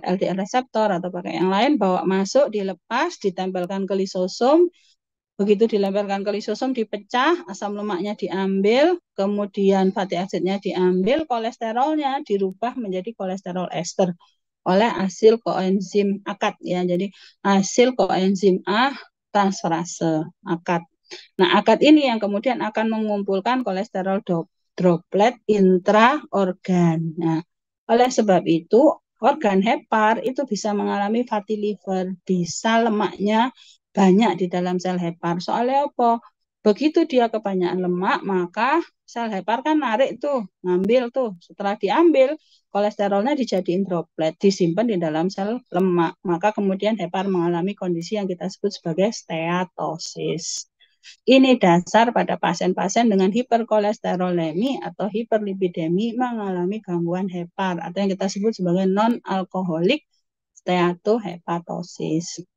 LDL reseptor atau pakai yang lain, bawa masuk, dilepas, ditempelkan ke lisosom. Begitu dilemparkan ke lisosom dipecah, asam lemaknya diambil, kemudian fatty acidnya diambil, kolesterolnya dirubah menjadi kolesterol ester oleh hasil koenzim AKAT ya. Jadi hasil koenzim A transferase AKAT. Nah, AKAT ini yang kemudian akan mengumpulkan kolesterol droplet intraorgan. Nah, oleh sebab itu organ hepar itu bisa mengalami fatty liver, bisa lemaknya banyak di dalam sel hepar. Soalnya apa? Begitu dia kebanyakan lemak, maka sel hepar kan narik tuh, ngambil tuh. Setelah diambil, kolesterolnya dijadiin droplet, disimpan di dalam sel lemak. Maka kemudian hepar mengalami kondisi yang kita sebut sebagai steatosis. Ini dasar pada pasien-pasien dengan hiperkolesterolemi atau hiperlipidemi mengalami gangguan hepar atau yang kita sebut sebagai non-alkoholik steatohepatosis.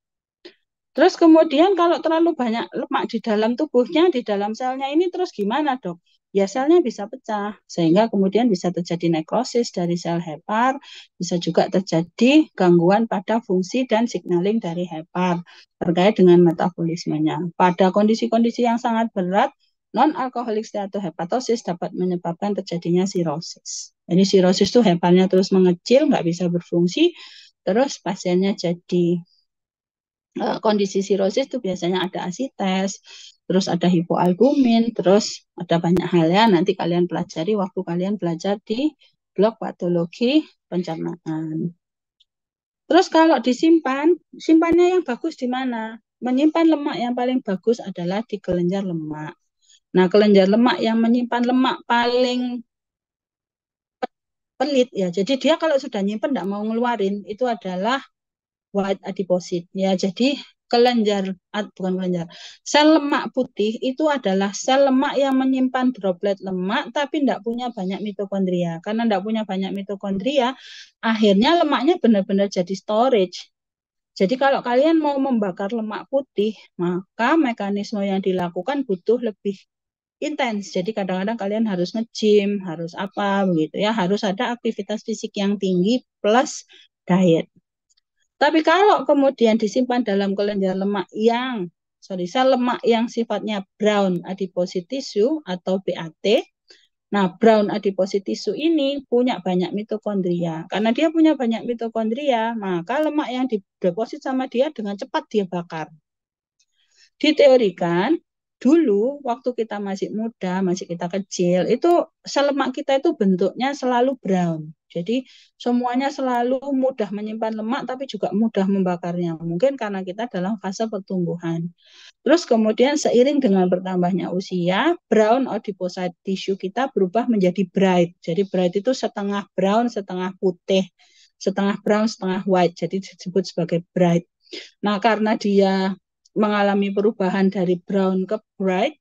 Terus kemudian kalau terlalu banyak lemak di dalam tubuhnya, di dalam selnya ini terus gimana, Dok? Ya selnya bisa pecah, sehingga kemudian bisa terjadi nekrosis dari sel hepar, bisa juga terjadi gangguan pada fungsi dan signaling dari hepar terkait dengan metabolismenya. Pada kondisi-kondisi yang sangat berat, non-alkoholik steatohepatosis dapat menyebabkan terjadinya sirosis. Jadi sirosis itu heparnya terus mengecil, nggak bisa berfungsi, terus pasiennya jadi kondisi sirosis itu biasanya ada asites, terus ada hipoalbumin, terus ada banyak hal ya. Nanti kalian pelajari waktu kalian belajar di blok patologi pencernaan. Terus kalau disimpan, simpannya yang bagus di mana? Menyimpan lemak yang paling bagus adalah di kelenjar lemak. Nah, kelenjar lemak yang menyimpan lemak paling pelit ya. Jadi dia kalau sudah nyimpan tidak mau ngeluarin, itu adalah white adiposit ya. Jadi kelenjar bukan kelenjar, sel lemak putih itu adalah sel lemak yang menyimpan droplet lemak tapi tidak punya banyak mitokondria. Karena tidak punya banyak mitokondria, akhirnya lemaknya benar-benar jadi storage. Jadi kalau kalian mau membakar lemak putih, maka mekanisme yang dilakukan butuh lebih intens. Jadi kadang-kadang kalian harus nge-gym, harus apa begitu ya, harus ada aktivitas fisik yang tinggi plus diet. Tapi kalau kemudian disimpan dalam kelenjar lemak sel lemak yang sifatnya brown adiposit tissue atau BAT. Nah, brown adiposit tissue ini punya banyak mitokondria. Karena dia punya banyak mitokondria, maka lemak yang dideposit sama dia dengan cepat dia bakar. Diteorikan, dulu waktu kita masih muda, masih kita kecil, itu sel lemak kita itu bentuknya selalu brown. Jadi semuanya selalu mudah menyimpan lemak tapi juga mudah membakarnya. Mungkin karena kita dalam fase pertumbuhan. Terus kemudian seiring dengan bertambahnya usia, brown adipocyte tissue kita berubah menjadi bright. Jadi bright itu setengah brown, setengah putih, setengah brown, setengah white. Jadi disebut sebagai bright. Nah, karena dia mengalami perubahan dari brown ke bright,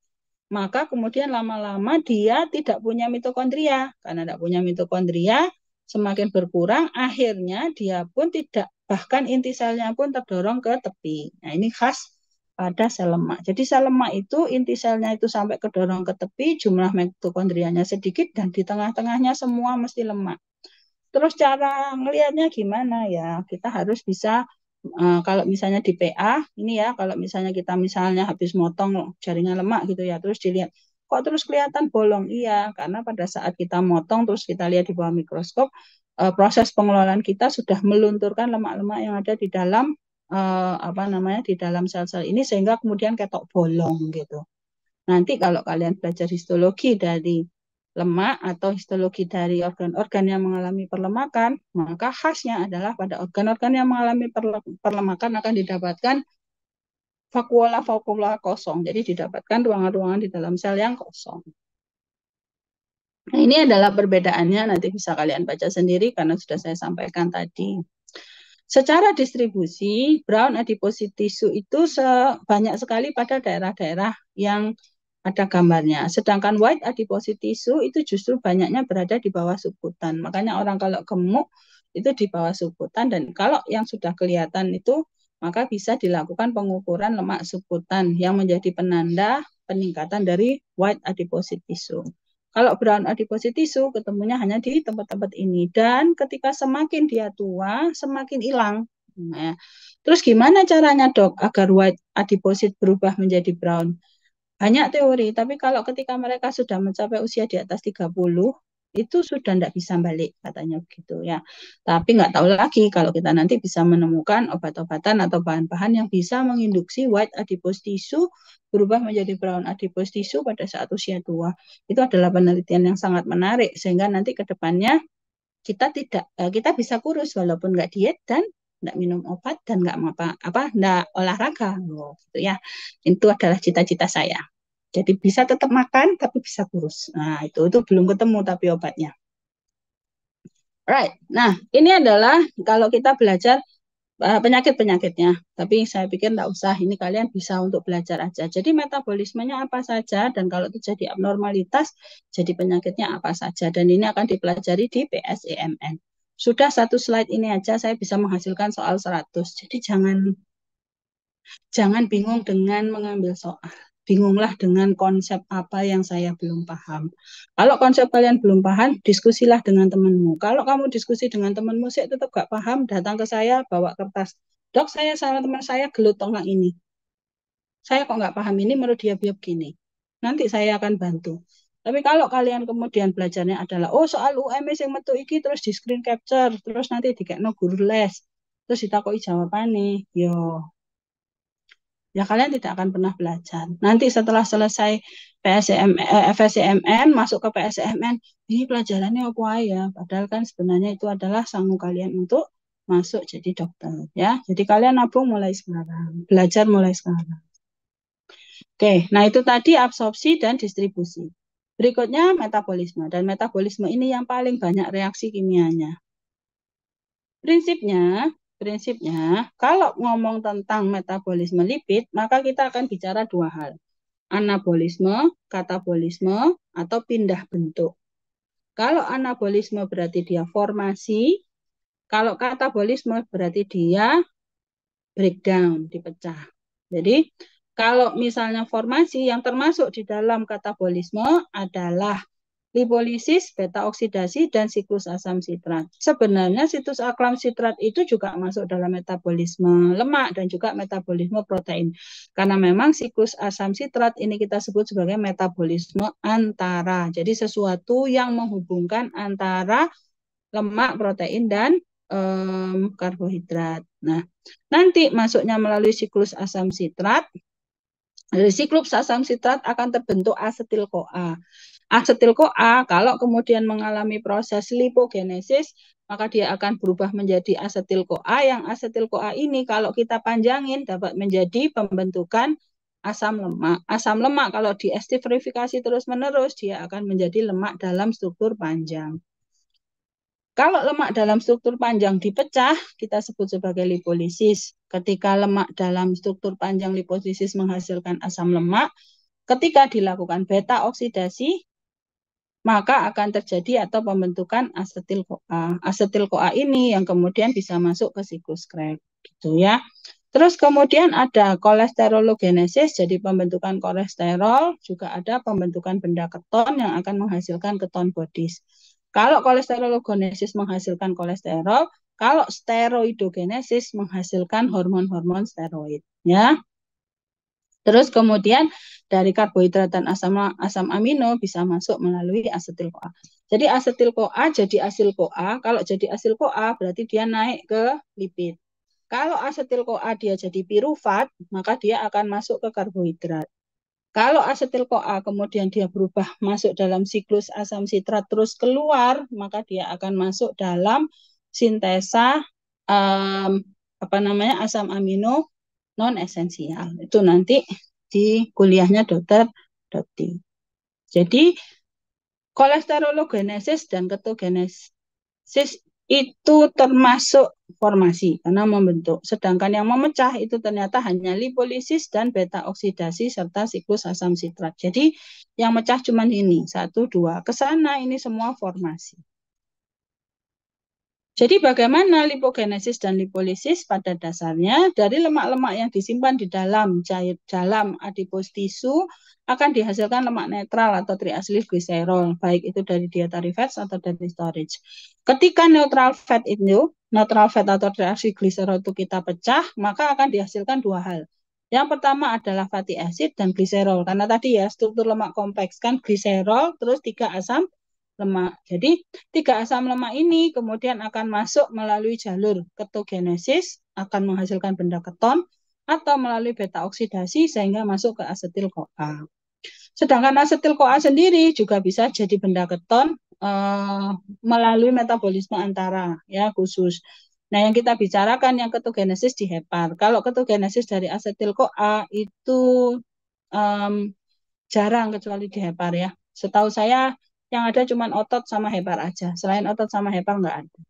maka kemudian lama-lama dia tidak punya mitokondria. Karena tidak punya mitokondria, semakin berkurang, akhirnya dia pun tidak, bahkan inti selnya pun terdorong ke tepi. Nah, ini khas pada sel lemak. Jadi sel lemak itu inti selnya itu sampai kedorong ke tepi, jumlah mitokondrianya sedikit, dan di tengah-tengahnya semua mesti lemak. Terus cara ngelihatnya gimana ya? Kita harus bisa kalau misalnya di PA ini ya, kalau misalnya kita misalnya habis motong jaringan lemak gitu ya, terus dilihat kok terus kelihatan bolong. Iya, karena pada saat kita motong terus kita lihat di bawah mikroskop, proses pengelolaan kita sudah melunturkan lemak-lemak yang ada di dalam apa namanya di dalam sel-sel ini sehingga kemudian ketok bolong gitu. Nanti kalau kalian belajar histologi dari lemak atau histologi dari organ-organ yang mengalami perlemakan, maka khasnya adalah pada organ-organ yang mengalami perlemakan akan didapatkan vakuola-vakuola kosong. Jadi didapatkan ruangan-ruangan di dalam sel yang kosong. Nah, ini adalah perbedaannya, nanti bisa kalian baca sendiri karena sudah saya sampaikan tadi. Secara distribusi, brown adiposit tissue itu banyak sekali pada daerah-daerah yang ada gambarnya. Sedangkan white adiposit tissue itu justru banyaknya berada di bawah subkutan. Makanya orang kalau gemuk itu di bawah subkutan, dan kalau yang sudah kelihatan itu maka bisa dilakukan pengukuran lemak subkutan yang menjadi penanda peningkatan dari white adiposit tissue. Kalau brown adiposit tissue ketemunya hanya di tempat-tempat ini, dan ketika semakin dia tua semakin hilang. Nah, terus gimana caranya, Dok, agar white adiposit berubah menjadi brown? Banyak teori, tapi kalau ketika mereka sudah mencapai usia di atas 30, itu sudah tidak bisa balik, katanya begitu ya. Tapi nggak tahu lagi kalau kita nanti bisa menemukan obat-obatan atau bahan-bahan yang bisa menginduksi white adipose tissue berubah menjadi brown adipose tissue pada saat usia tua. Itu adalah penelitian yang sangat menarik, sehingga nanti ke depannya kita bisa kurus walaupun nggak diet dan nggak minum obat dan nggak nggak olahraga, gitu ya. Itu adalah cita-cita saya. Jadi bisa tetap makan tapi bisa kurus. Nah, itu belum ketemu tapi obatnya. Right. Nah, ini adalah kalau kita belajar penyakit-penyakitnya. Tapi saya pikir enggak usah, ini kalian bisa untuk belajar aja. Jadi metabolismenya apa saja, dan kalau terjadi abnormalitas, jadi penyakitnya apa saja. Dan ini akan dipelajari di PSEMN. Sudah satu slide ini aja, saya bisa menghasilkan soal 100. Jadi jangan bingung dengan mengambil soal. Bingunglah dengan konsep apa yang saya belum paham. Kalau konsep kalian belum paham, diskusilah dengan temanmu. Kalau kamu diskusi dengan temanmu sih tetap gak paham, datang ke saya bawa kertas. Dok, saya sama teman saya gelut tongkang ini. Saya kok nggak paham ini, menurut dia begini. Nanti saya akan bantu. Tapi kalau kalian kemudian belajarnya adalah, oh soal UMS yang metu iki, terus di screen capture, terus nanti dikekno guru les, terus ditakoi jawabannya, yo ya kalian tidak akan pernah belajar. Nanti setelah selesai FSCMN, masuk ke PSCMN, ini pelajarannya apa ya? Padahal kan sebenarnya itu adalah sanggup kalian untuk masuk jadi dokter. Ya, jadi kalian nabung mulai sekarang, belajar mulai sekarang. Oke, nah itu tadi absorpsi dan distribusi. Berikutnya metabolisme, dan metabolisme ini yang paling banyak reaksi kimianya. Prinsipnya, kalau ngomong tentang metabolisme lipid, maka kita akan bicara dua hal. Anabolisme, katabolisme, atau pindah bentuk. Kalau anabolisme berarti dia formasi, kalau katabolisme berarti dia breakdown, dipecah. Jadi, kalau misalnya formasi yang termasuk di dalam katabolisme adalah lipolisis, beta oksidasi, dan siklus asam sitrat. Sebenarnya siklus asam sitrat itu juga masuk dalam metabolisme lemak dan juga metabolisme protein. Karena memang siklus asam sitrat ini kita sebut sebagai metabolisme antara. Jadi sesuatu yang menghubungkan antara lemak, protein, dan karbohidrat. Nah, nanti masuknya melalui siklus asam sitrat. Dari siklus asam sitrat akan terbentuk asetil-CoA. Asetil-CoA kalau kemudian mengalami proses lipogenesis, maka dia akan berubah menjadi asetil-CoA, yang asetil-CoA ini kalau kita panjangin dapat menjadi pembentukan asam lemak. Asam lemak kalau diesterifikasi terus-menerus, dia akan menjadi lemak dalam struktur panjang. Kalau lemak dalam struktur panjang dipecah, kita sebut sebagai lipolisis. Ketika lemak dalam struktur panjang lipolisis menghasilkan asam lemak, ketika dilakukan beta oksidasi, maka akan terjadi atau pembentukan asetil-CoA. Asetil-CoA ini yang kemudian bisa masuk ke siklus Krebs, gitu ya. Terus kemudian ada kolesterologenesis, jadi pembentukan kolesterol, juga ada pembentukan benda keton yang akan menghasilkan keton bodies. Kalau kolesterologenesis menghasilkan kolesterol, kalau steroidogenesis menghasilkan hormon-hormon steroid, ya. Terus kemudian dari karbohidrat dan asam amino bisa masuk melalui asetil-CoA. Jadi asetil-CoA jadi asil-CoA, kalau jadi asil-CoA berarti dia naik ke lipid. Kalau asetil-CoA dia jadi pirufat, maka dia akan masuk ke karbohidrat. Kalau asetil-CoA kemudian dia berubah masuk dalam siklus asam sitrat terus keluar, maka dia akan masuk dalam sintesa asam amino non esensial. Itu nanti di kuliahnya dokter Doti. Jadi kolesterologenesis dan ketogenesis itu termasuk formasi karena membentuk. Sedangkan yang memecah itu ternyata hanya lipolisis dan beta oksidasi serta siklus asam sitrat. Jadi yang mecah cuma ini, 1, 2. Kesana ini semua formasi. Jadi bagaimana lipogenesis dan lipolisis? Pada dasarnya dari lemak-lemak yang disimpan di dalam adipose tisu akan dihasilkan lemak netral atau triacylglycerol, baik itu dari dietary fats atau dari storage. Ketika neutral fat atau triacylglycerol itu kita pecah, maka akan dihasilkan dua hal. Yang pertama adalah fatty acid dan gliserol, karena tadi ya struktur lemak kompleks kan gliserol terus 3 asam lemak. Jadi 3 asam lemak ini kemudian akan masuk melalui jalur ketogenesis, akan menghasilkan benda keton, atau melalui beta oksidasi sehingga masuk ke asetil-CoA. Sedangkan asetil-CoA sendiri juga bisa jadi benda keton melalui metabolisme antara ya khusus. Nah, yang kita bicarakan yang ketogenesis di hepar. Kalau ketogenesis dari asetil-CoA itu Jarang kecuali di hepar ya. Setahu saya yang ada cuma otot sama hepar aja. Selain otot sama hepar nggak ada.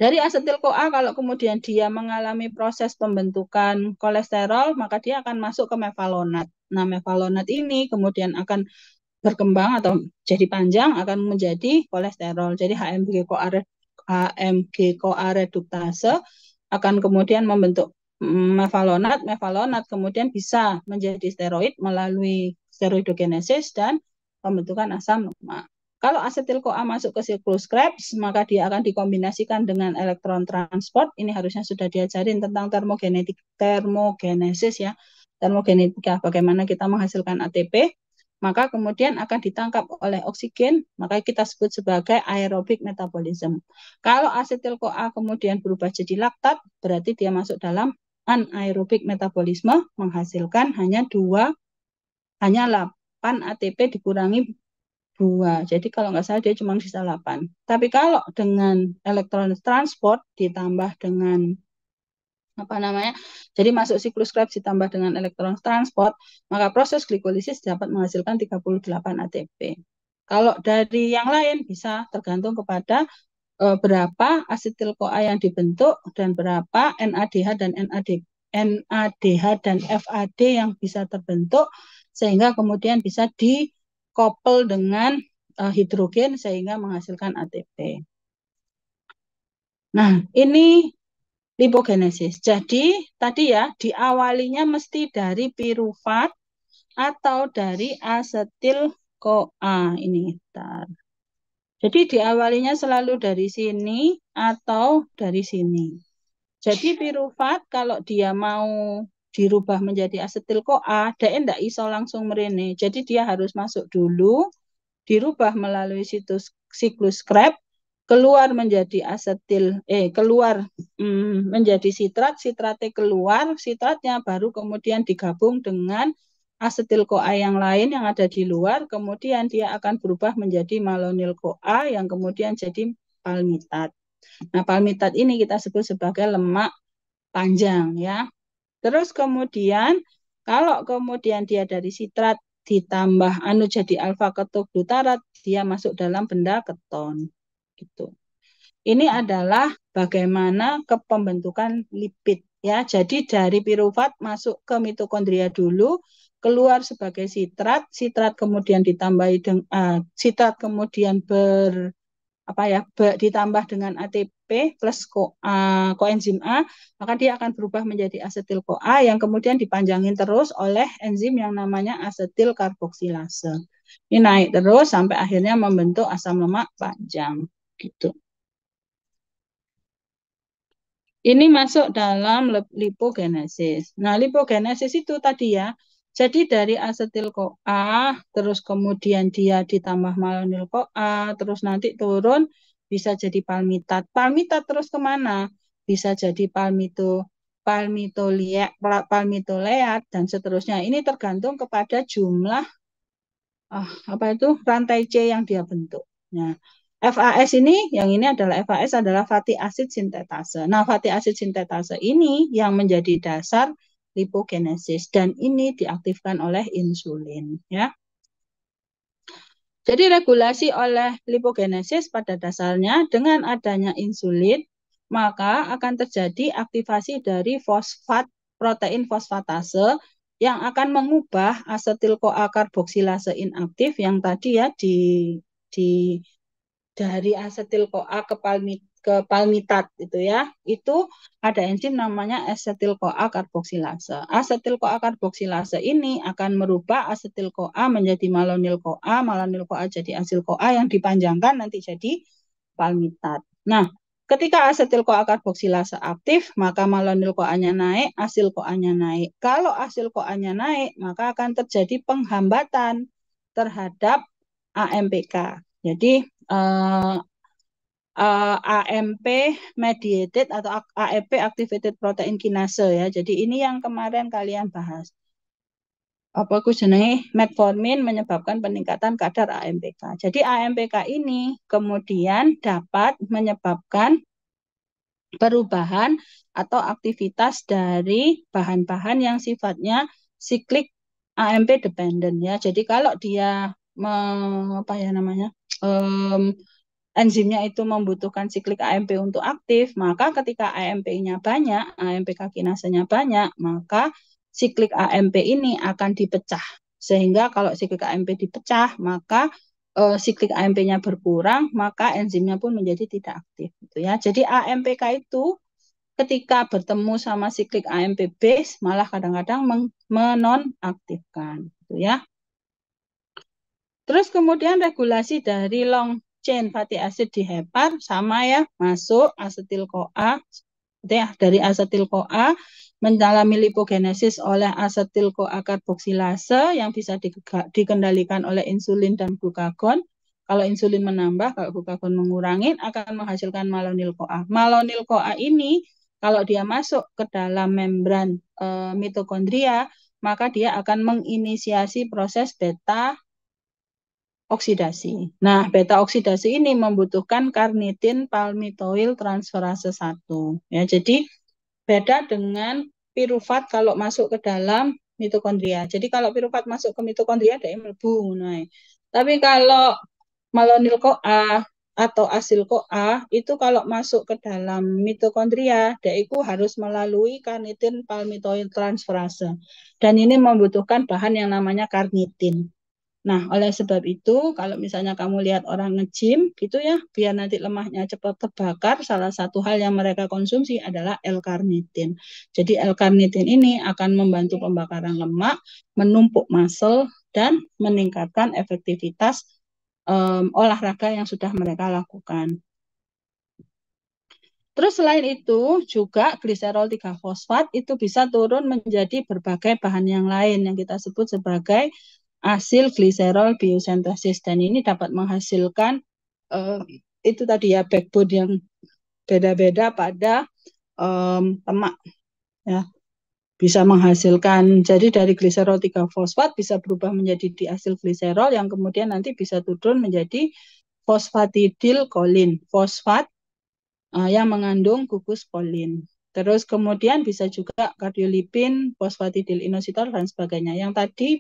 Dari asetil-CoA kalau kemudian dia mengalami proses pembentukan kolesterol, maka dia akan masuk ke mevalonat. Nah, mevalonat ini kemudian akan berkembang atau jadi panjang akan menjadi kolesterol. Jadi HMG-CoA reduktase akan kemudian membentuk mevalonat. Mevalonat kemudian bisa menjadi steroid melalui steroidogenesis dan pembentukan asam lemak. Kalau asetil-CoA masuk ke siklus Krebs, maka dia akan dikombinasikan dengan elektron transport. Ini harusnya sudah diajarin tentang termogenesis ya. Termogenetika, bagaimana kita menghasilkan ATP. Maka kemudian akan ditangkap oleh oksigen, maka kita sebut sebagai aerobic metabolism. Kalau asetil-CoA kemudian berubah jadi laktat, berarti dia masuk dalam anaerobic metabolisme, menghasilkan hanya 8 ATP dikurangi 2. Jadi kalau nggak salah dia cuma sisa 8. Tapi kalau dengan elektron transport ditambah dengan apa namanya? Jadi masuk siklus Krebs ditambah dengan elektron transport, maka proses glikolisis dapat menghasilkan 38 ATP. Kalau dari yang lain bisa tergantung kepada berapa asetil-CoA yang dibentuk dan berapa NADH dan NADH dan FAD yang bisa terbentuk sehingga kemudian bisa dikoppel dengan hidrogen sehingga menghasilkan ATP. Nah, ini lipogenesis. Jadi tadi ya diawalinya mesti dari pirufat atau dari asetil CoA ini. Bentar. Jadi diawalinya selalu dari sini atau dari sini. Jadi pirufat kalau dia mau dirubah menjadi asetil CoA, dia tidak iso langsung merene. Jadi dia harus masuk dulu, dirubah melalui siklus Krebs, keluar menjadi keluar menjadi sitrat, sitratnya keluar, sitratnya baru kemudian digabung dengan asetil CoA yang lain yang ada di luar, kemudian dia akan berubah menjadi malonyl CoA yang kemudian jadi palmitat. Nah, palmitat ini kita sebut sebagai lemak panjang ya. Terus kemudian kalau kemudian dia dari sitrat ditambah jadi alfa ketoglutarat, dia masuk dalam benda keton. Gitu. Ini adalah bagaimana kepembentukan lipid ya. Jadi dari pirufat masuk ke mitokondria dulu, keluar sebagai sitrat, sitrat kemudian ditambahi sitrat kemudian ditambah dengan ATP plus koenzim A, maka dia akan berubah menjadi asetil CoA yang kemudian dipanjangin terus oleh enzim yang namanya asetil karboksilase. Ini naik terus sampai akhirnya membentuk asam lemak panjang gitu. Ini masuk dalam lipogenesis. Nah, lipogenesis itu tadi ya. Jadi dari asetil CoA, terus kemudian dia ditambah malonyl CoA, terus nanti turun bisa jadi palmitat. Palmitat terus kemana? Bisa jadi palmitoleat dan seterusnya. Ini tergantung kepada jumlah rantai C yang dia bentuk. Nah, FAS yang ini adalah FAS adalah fatty acid sintetase. Nah, fatty acid sintetase ini yang menjadi dasar lipogenesis dan ini diaktifkan oleh insulin ya. Jadi regulasi oleh lipogenesis pada dasarnya dengan adanya insulin maka akan terjadi aktivasi dari protein fosfatase yang akan mengubah asetil CoA karboksilase inaktif yang tadi ya di dari asetil CoA ke palmitat itu ya. Itu ada enzim namanya asetil CoA karboksilase. Asetil CoA karboksilase ini akan merubah asetil CoA menjadi malonyl CoA jadi asil CoA yang dipanjangkan nanti jadi palmitat. Nah, ketika asetil CoA karboksilase aktif, maka malonyl CoA-nya naik, asil CoA-nya naik. Kalau asil CoA-nya naik, maka akan terjadi penghambatan terhadap AMPK. Jadi AMP mediated atau AEP activated protein kinase ya. Jadi ini yang kemarin kalian bahas. Apa aku jenenge metformin menyebabkan peningkatan kadar AMPK. Jadi AMPK ini kemudian dapat menyebabkan perubahan atau aktivitas dari bahan-bahan yang sifatnya siklik AMP dependent ya. Jadi kalau dia apa ya namanya? em, enzimnya itu membutuhkan siklik AMP untuk aktif, maka ketika AMP-nya banyak, AMP kakinasenya banyak, maka siklik AMP ini akan dipecah. Sehingga kalau siklik AMP dipecah, maka siklik AMP-nya berkurang, maka enzimnya pun menjadi tidak aktif gitu ya. Jadi AMPK itu ketika bertemu sama siklik AMP base malah kadang-kadang menonaktifkan gitu ya. Terus kemudian regulasi dari long chain fatty acid di hepar sama ya, masuk asetil-CoA ya, dari asetil-CoA mengalami lipogenesis oleh asetil-CoA karboksilase yang bisa dikendalikan oleh insulin dan glukagon. Kalau insulin menambah, kalau glukagon mengurangi, akan menghasilkan malonil-CoA. Malonil-CoA ini kalau dia masuk ke dalam membran mitokondria, maka dia akan menginisiasi proses beta oksidasi. Nah, beta oksidasi ini membutuhkan karnitin palmitoyl transferase 1. Ya, jadi beda dengan pirufat kalau masuk ke dalam mitokondria. Jadi kalau pirufat masuk ke mitokondria dia mlebu. Nah, tapi kalau malonyl CoA atau asil CoA itu kalau masuk ke dalam mitokondria, dia itu harus melalui karnitin palmitoyl transferase. Dan ini membutuhkan bahan yang namanya karnitin. Nah, oleh sebab itu, kalau misalnya kamu lihat orang nge-gym gitu ya, biar nanti lemahnya cepat terbakar, salah satu hal yang mereka konsumsi adalah L-karnitin. Jadi L-karnitin ini akan membantu pembakaran lemak, menumpuk muscle, dan meningkatkan efektivitas olahraga yang sudah mereka lakukan. Terus selain itu juga gliserol 3 fosfat itu bisa turun menjadi berbagai bahan yang lain yang kita sebut sebagai asil gliserol biosintesis dan ini dapat menghasilkan uh, itu tadi ya backbone yang beda-beda pada lemak ya bisa menghasilkan jadi dari gliserol 3 fosfat bisa berubah menjadi diasil gliserol yang kemudian nanti bisa turun menjadi fosfatidilkolin fosfat yang mengandung gugus polin. Terus kemudian bisa juga kardiolipin, fosfatidilinositol dan sebagainya. Yang tadi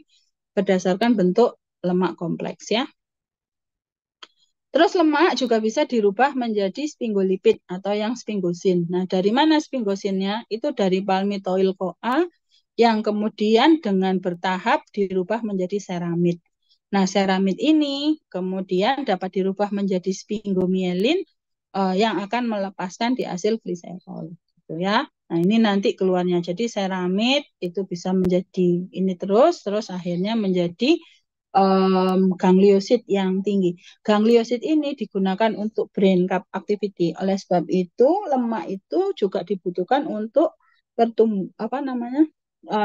berdasarkan bentuk lemak kompleks ya. Terus lemak juga bisa dirubah menjadi sphingolipid atau yang sphingosine. Nah, dari mana sphingosinnya? Itu dari palmitoyl CoA yang kemudian dengan bertahap dirubah menjadi seramid. Nah, seramid ini kemudian dapat dirubah menjadi sphingomyelin yang akan melepaskan diasil gliserol. Gitu ya. Nah, ini nanti keluarnya. Jadi seramid itu bisa menjadi ini terus akhirnya menjadi gangliosit yang tinggi. Gangliosit ini digunakan untuk brain cap activity. Oleh sebab itu, lemak itu juga dibutuhkan untuk apa namanya?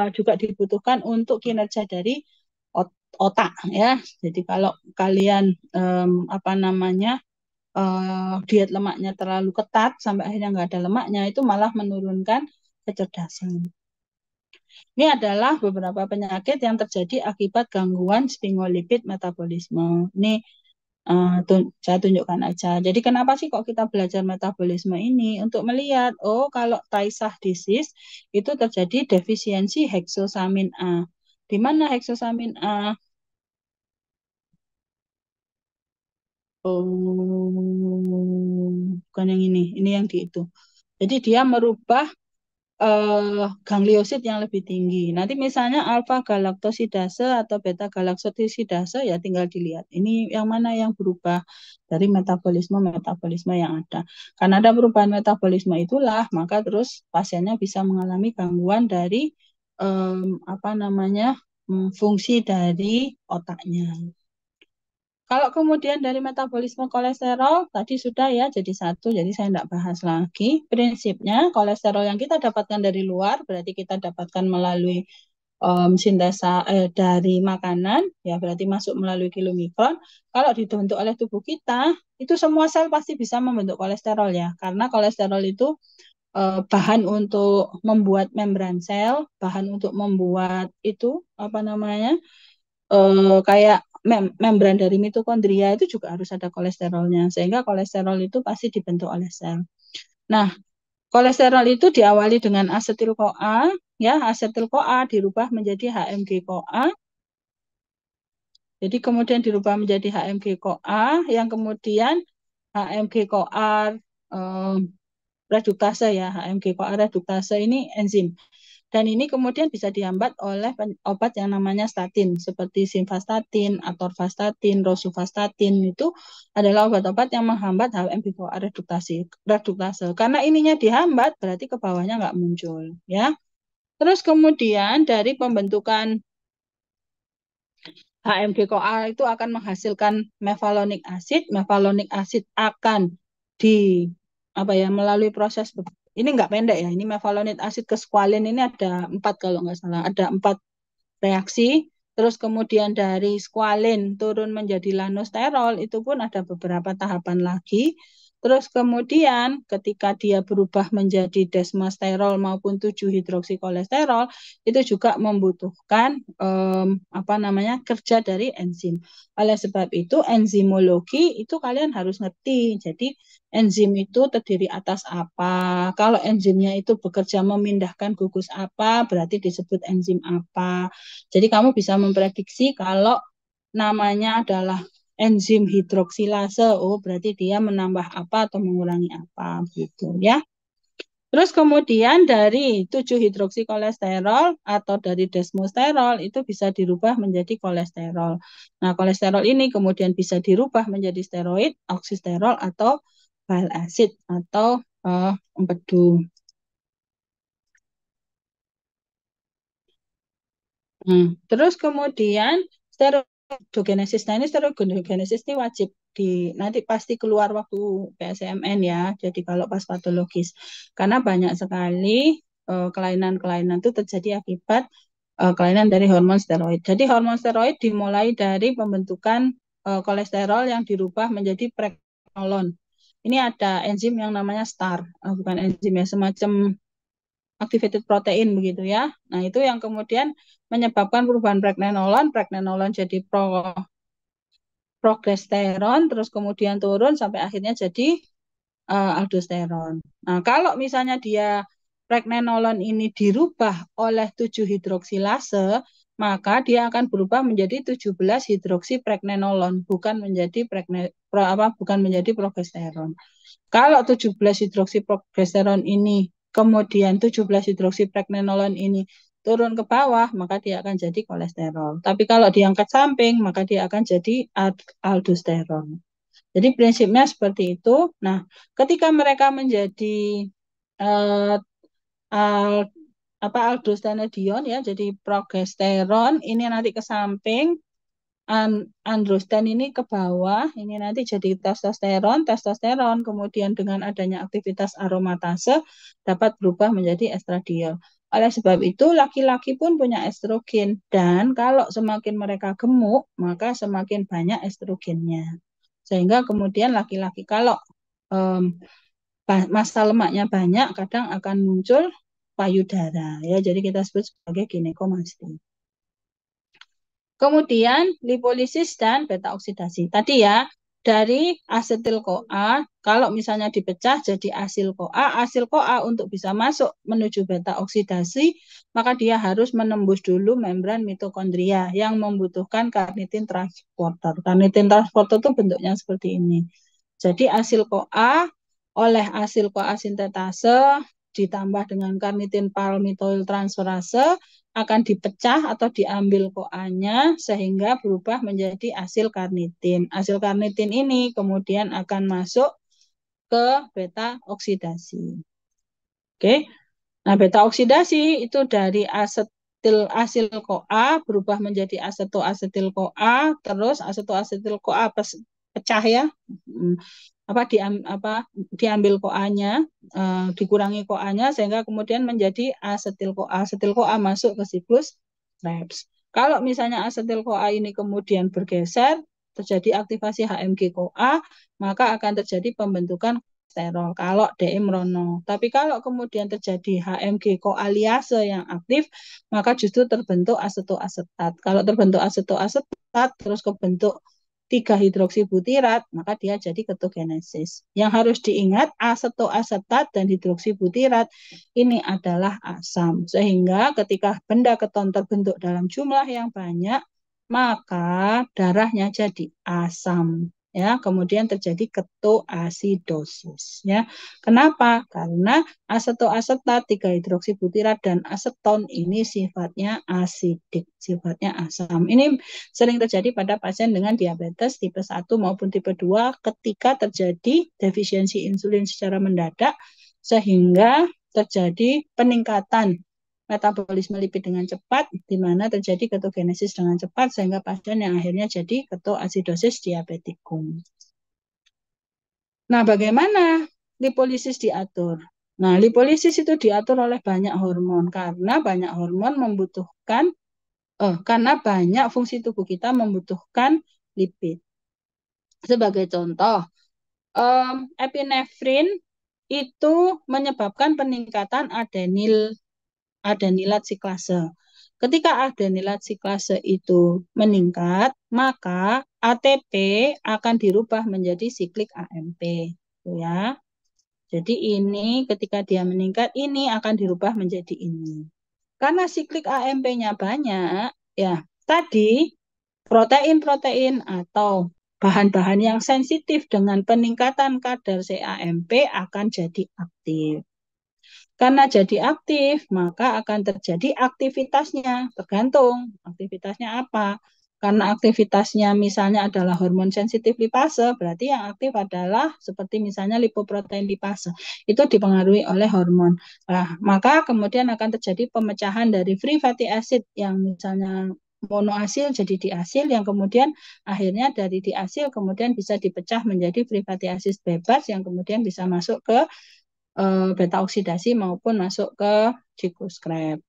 Juga dibutuhkan untuk kinerja dari otak ya. Jadi kalau kalian apa namanya? Diet lemaknya terlalu ketat sampai akhirnya nggak ada lemaknya itu malah menurunkan kecerdasan. Ini adalah beberapa penyakit yang terjadi akibat gangguan sphingolipid metabolisme. Ini saya tunjukkan aja. Jadi kenapa sih kok kita belajar metabolisme ini? Untuk melihat, oh kalau Tay Sachs disease itu terjadi defisiensi heksosamin A. Di mana heksosamin A? Oh, bukan yang ini yang di itu. Jadi dia merubah gangliosit yang lebih tinggi. Nanti misalnya alfa galaktosidase atau beta galaktosidase ya tinggal dilihat. Ini yang mana yang berubah dari metabolisme yang ada. Karena ada perubahan metabolisme itulah, maka terus pasiennya bisa mengalami gangguan dari apa namanya fungsi dari otaknya. Kalau kemudian dari metabolisme kolesterol, tadi sudah ya jadi satu, jadi saya tidak bahas lagi. Prinsipnya kolesterol yang kita dapatkan dari luar, berarti kita dapatkan melalui sintesa dari makanan, ya berarti masuk melalui kilomikron. Kalau dibentuk oleh tubuh kita, itu semua sel pasti bisa membentuk kolesterol ya, karena kolesterol itu bahan untuk membuat membran sel, bahan untuk membuat itu apa namanya kayak membran dari mitokondria itu juga harus ada kolesterolnya sehingga kolesterol itu pasti dibentuk oleh sel. Nah, Kolesterol itu diawali dengan asetil-CoA, ya, asetil-CoA dirubah menjadi HMG-CoA. Jadi kemudian dirubah menjadi HMG-CoA, yang kemudian HMG-CoA reduktase, ya, HMG-CoA reduktase ini enzim. Dan ini kemudian bisa dihambat oleh obat yang namanya statin, seperti simvastatin, atorvastatin, rosuvastatin. Itu adalah obat-obat yang menghambat HMG-CoA reduktase. Karena ininya dihambat, berarti ke bawahnya nggak muncul, ya. Terus kemudian dari pembentukan HMG-CoA itu akan menghasilkan mevalonic acid. Mevalonic acid akan di melalui proses ini nggak pendek, ya. Ini mevalonic acid ke squalene ini ada 4 kalau nggak salah, ada 4 reaksi. Terus kemudian dari squalene turun menjadi lanosterol, itu pun ada beberapa tahapan lagi. Terus kemudian ketika dia berubah menjadi desmosterol maupun 7-hidroksikolesterol, itu juga membutuhkan kerja dari enzim. Oleh sebab itu enzimologi itu kalian harus ngerti. Jadi enzim itu terdiri atas apa? Kalau enzimnya itu bekerja memindahkan gugus apa, berarti disebut enzim apa. Jadi kamu bisa memprediksi kalau namanya adalah enzim hidroksilase, oh berarti dia menambah apa atau mengurangi apa gitu, ya. Terus kemudian dari 7-hidroksikolesterol atau dari desmosterol itu bisa dirubah menjadi kolesterol. Nah, kolesterol ini kemudian bisa dirubah menjadi steroid, oksisterol atau bile acid atau empedu. Terus kemudian steroidogenesis. Nah, ini steroidogenesis ini wajib nanti pasti keluar waktu PSMN, ya. Jadi kalau pas patologis, karena banyak sekali kelainan-kelainan itu terjadi akibat kelainan dari hormon steroid. Jadi hormon steroid dimulai dari pembentukan kolesterol yang dirubah menjadi pregnenolon. Ini ada enzim yang namanya STAR, bukan enzim, ya, semacam activated protein begitu, ya. Nah, itu yang kemudian menyebabkan perubahan pregnenolon. Pregnenolon jadi progesteron, terus kemudian turun sampai akhirnya jadi aldosteron. Nah, kalau misalnya dia pregnenolon ini dirubah oleh 7-hidroksilase, maka dia akan berubah menjadi 17-hidroksipregnenolon, bukan menjadi progesteron. Kalau 17-hidroksiprogesteron ini kemudian 17-hidroksipregnenolon ini turun ke bawah, maka dia akan jadi kolesterol. Tapi kalau diangkat samping, maka dia akan jadi aldosteron. Jadi prinsipnya seperti itu. Nah, ketika mereka menjadi aldostenedion, ya, jadi progesteron, ini nanti ke samping, androsten ini ke bawah, ini nanti jadi testosteron, kemudian dengan adanya aktivitas aromatase dapat berubah menjadi estradiol. Oleh sebab itu, laki-laki pun punya estrogen, dan kalau semakin mereka gemuk, maka semakin banyak estrogennya. Sehingga kemudian laki-laki kalau massa lemaknya banyak, kadang akan muncul payudara, ya, jadi kita sebut sebagai ginekomasti. Kemudian lipolisis dan beta oksidasi. Tadi, ya, dari asetil-CoA, kalau misalnya dipecah jadi asil-CoA untuk bisa masuk menuju beta oksidasi, maka dia harus menembus dulu membran mitokondria yang membutuhkan karnitin transporter. Karnitin transporter itu bentuknya seperti ini. Jadi asil-CoA oleh asil-CoA sintetase ditambah dengan karnitin palmitoyl transferase akan dipecah atau diambil CoA-nya sehingga berubah menjadi asil karnitin. Asil karnitin ini kemudian akan masuk ke beta oksidasi. Oke. Nah, beta oksidasi itu dari asil CoA berubah menjadi asetoasetil CoA, terus asetoasetil CoA pecah, ya. Diambil CoA-nya, dikurangi CoA-nya sehingga kemudian menjadi asetil CoA. Asetil CoA masuk ke siklus Krebs. Kalau misalnya asetil CoA ini kemudian bergeser, terjadi aktivasi HMG-CoA, maka akan terjadi pembentukan kolesterol kalau DM Rono. Tapi kalau kemudian terjadi HMG-CoA liase yang aktif, maka justru terbentuk asetoasetat. Kalau terbentuk asetoasetat terus kebentuk 3-hidroksibutirat, maka dia jadi ketogenesis. Yang harus diingat, asetoasetat dan hidroksibutirat ini adalah asam. Sehingga ketika benda keton terbentuk dalam jumlah yang banyak, maka darahnya jadi asam. Ya, kemudian terjadi ketoasidosis. Ya, kenapa? Karena asetoasetat, 3-hidroksibutirat dan aseton ini sifatnya asidik, sifatnya asam. Ini sering terjadi pada pasien dengan diabetes tipe 1 maupun tipe 2 ketika terjadi defisiensi insulin secara mendadak sehingga terjadi peningkatan metabolisme lipid dengan cepat, di mana terjadi ketogenesis dengan cepat, sehingga pasien yang akhirnya jadi ketoasidosis diabetikum. Nah, bagaimana lipolisis diatur? Nah, lipolisis itu diatur oleh banyak hormon, karena banyak hormon membutuhkan, karena banyak fungsi tubuh kita membutuhkan lipid. Sebagai contoh, epinefrin itu menyebabkan peningkatan adenilat siklase. Ketika adenilat siklase itu meningkat, maka ATP akan dirubah menjadi siklik AMP. Ya. Jadi ini ketika dia meningkat, ini akan dirubah menjadi ini. Karena siklik AMP-nya banyak, ya tadi protein-protein atau bahan-bahan yang sensitif dengan peningkatan kadar CAMP akan jadi aktif. Karena jadi aktif, maka akan terjadi aktivitasnya. Tergantung aktivitasnya apa. Karena aktivitasnya misalnya adalah hormon sensitif lipase, berarti yang aktif adalah seperti misalnya lipoprotein lipase. Itu dipengaruhi oleh hormon. Nah, maka kemudian akan terjadi pemecahan dari free fatty acid yang misalnya monoasil jadi diasil, yang kemudian akhirnya dari diasil kemudian bisa dipecah menjadi free fatty acid bebas yang kemudian bisa masuk ke beta oksidasi maupun masuk ke G-scrap.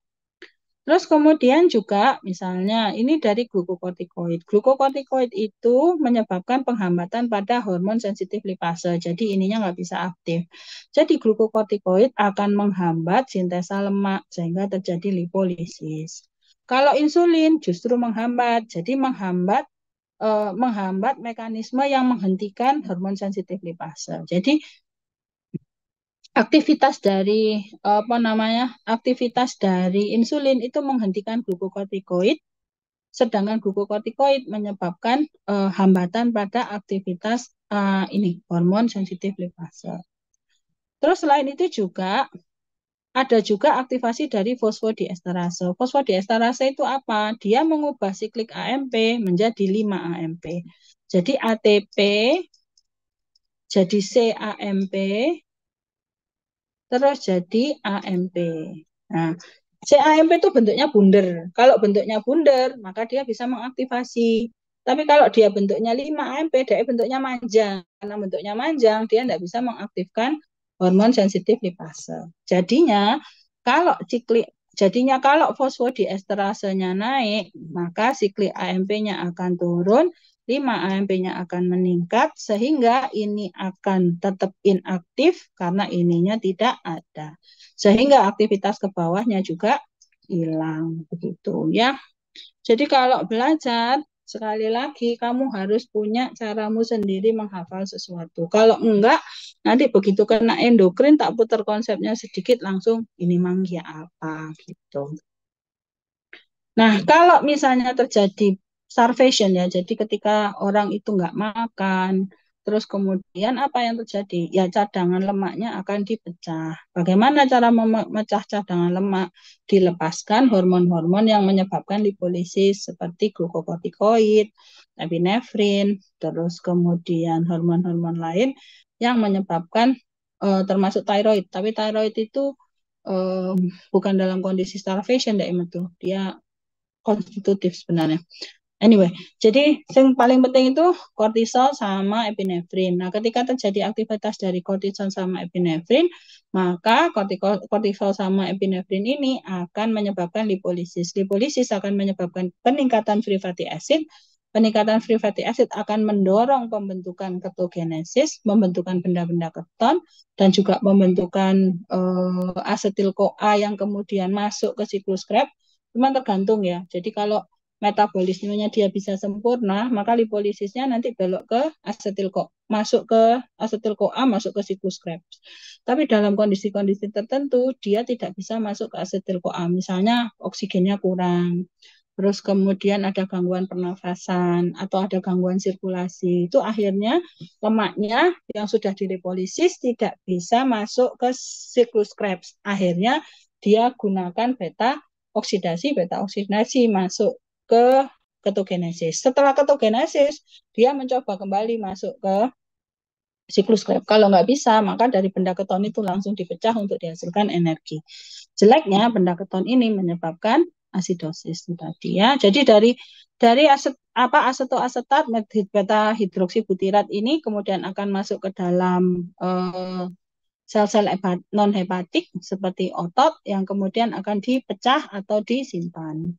Terus kemudian juga misalnya ini dari glukokortikoid. Glukokortikoid itu menyebabkan penghambatan pada hormon sensitif lipase. Jadi ininya nggak bisa aktif. Jadi glukokortikoid akan menghambat sintesa lemak sehingga terjadi lipolisis. Kalau insulin justru menghambat. Jadi menghambat mekanisme yang menghentikan hormon sensitif lipase. Jadi aktivitas dari insulin itu menghentikan glukokortikoid, sedangkan glukokortikoid menyebabkan hambatan pada aktivitas ini hormon sensitif lipase. Terus selain itu juga ada juga aktivasi dari fosfodiesterase. Fosfodiesterase itu apa? Dia mengubah siklik AMP menjadi 5-AMP. Jadi ATP jadi CAMP terus jadi AMP. Nah, CAMP itu bentuknya bundar. Kalau bentuknya bundar, maka dia bisa mengaktifasi. Tapi kalau dia bentuknya 5-AMP, dia bentuknya manjang. Karena bentuknya manjang, dia tidak bisa mengaktifkan hormon sensitif lipase. Jadinya kalau fosfodiesterasenya naik, maka siklik AMP-nya akan turun, 5-AMP-nya akan meningkat, sehingga ini akan tetap inaktif karena ininya tidak ada. Sehingga aktivitas ke bawahnya juga hilang. Begitu ya. Jadi kalau belajar, sekali lagi kamu harus punya caramu sendiri menghafal sesuatu. Kalau enggak, nanti begitu kena endokrin tak putar konsepnya sedikit langsung ini manggia apa gitu. Nah, kalau misalnya terjadi starvation ya, jadi ketika orang itu nggak makan, terus kemudian apa yang terjadi? Ya cadangan lemaknya akan dipecah. Bagaimana cara memecah cadangan lemak? Dilepaskan hormon-hormon yang menyebabkan lipolisis seperti glukokortikoid, epinefrin, terus kemudian hormon-hormon lain yang menyebabkan termasuk tiroid. Tapi tiroid itu bukan dalam kondisi starvation, itu dia konstitutif sebenarnya. Anyway, jadi yang paling penting itu kortisol sama epinefrin. Nah, ketika terjadi aktivitas dari kortisol sama epinefrin, maka kortisol sama epinefrin ini akan menyebabkan lipolisis. Lipolisis akan menyebabkan peningkatan free fatty acid. Peningkatan free fatty acid akan mendorong pembentukan ketogenesis, membentukan benda-benda keton, dan juga membentukan asetil-CoA yang kemudian masuk ke siklus Krebs. Cuma tergantung ya. Jadi kalau metabolismenya dia bisa sempurna, maka lipolisisnya nanti belok ke masuk ke asetil-CoA, masuk ke siklus Krebs. Tapi dalam kondisi-kondisi tertentu dia tidak bisa masuk ke asetil-CoA, misalnya oksigennya kurang, terus kemudian ada gangguan pernafasan atau ada gangguan sirkulasi. Itu akhirnya lemaknya yang sudah dilipolisis tidak bisa masuk ke siklus Krebs. Akhirnya dia gunakan beta oksidasi masuk ke ketogenesis. Setelah ketogenesis, dia mencoba kembali masuk ke siklus Krebs. Kalau nggak bisa, maka dari benda keton itu langsung dipecah untuk dihasilkan energi. Jeleknya benda keton ini menyebabkan asidosis tadi ya. Jadi dari asetoasetat beta hidroksibutirat ini kemudian akan masuk ke dalam sel-sel non hepatik seperti otot yang kemudian akan dipecah atau disimpan.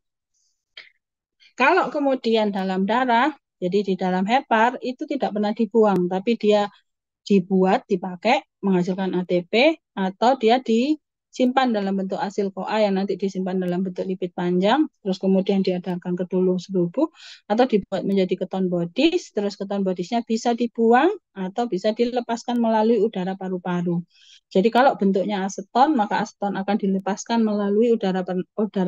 Kalau kemudian dalam darah, jadi di dalam hepar itu tidak pernah dibuang, tapi dia dipakai menghasilkan ATP atau dia disimpan dalam bentuk asil CoA yang nanti disimpan dalam bentuk lipid panjang, terus kemudian diadakan ke tubuh atau dibuat menjadi keton bodies, terus keton bodiesnya bisa dibuang atau bisa dilepaskan melalui udara paru-paru. Jadi kalau bentuknya aseton, maka aseton akan dilepaskan melalui udara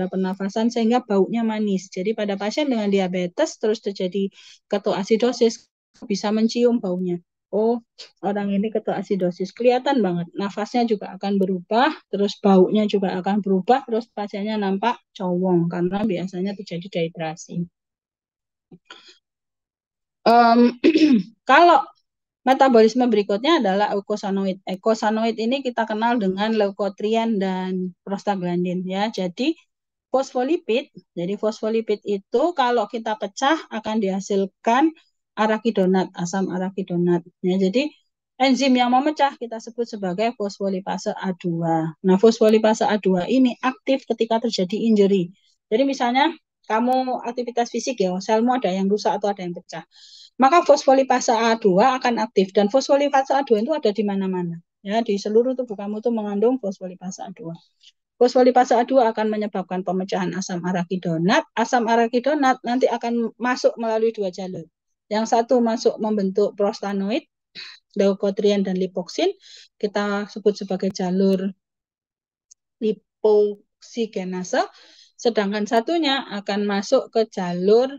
pernafasan sehingga baunya manis. Jadi pada pasien dengan diabetes terus terjadi ketoasidosis bisa mencium baunya. Oh, orang ini ketoasidosis. Kelihatan banget. Nafasnya juga akan berubah, terus baunya juga akan berubah, terus pasiennya nampak cowong karena biasanya terjadi dehidrasi. Kalau metabolisme berikutnya adalah eukosanoid. Eukosanoid ini kita kenal dengan leukotrien dan prostaglandin ya. Jadi fosfolipid, itu kalau kita pecah akan dihasilkan arakidonat, asam arakidonat. Ya, jadi enzim yang memecah kita sebut sebagai fosfolipase A2. Nah, fosfolipase A2 ini aktif ketika terjadi injury. Jadi misalnya kamu aktivitas fisik ya, selmu ada yang rusak atau ada yang pecah. Maka fosfolipase A2 akan aktif dan fosfolipase A2 itu ada di mana-mana. Ya, di seluruh tubuh kamu itu mengandung fosfolipase A2. Fosfolipase A2 akan menyebabkan pemecahan asam arakidonat. Asam arakidonat nanti akan masuk melalui dua jalur. Yang satu masuk membentuk prostanoid, leukotrien dan lipoksin. Kita sebut sebagai jalur lipoksigenase. Sedangkan satunya akan masuk ke jalur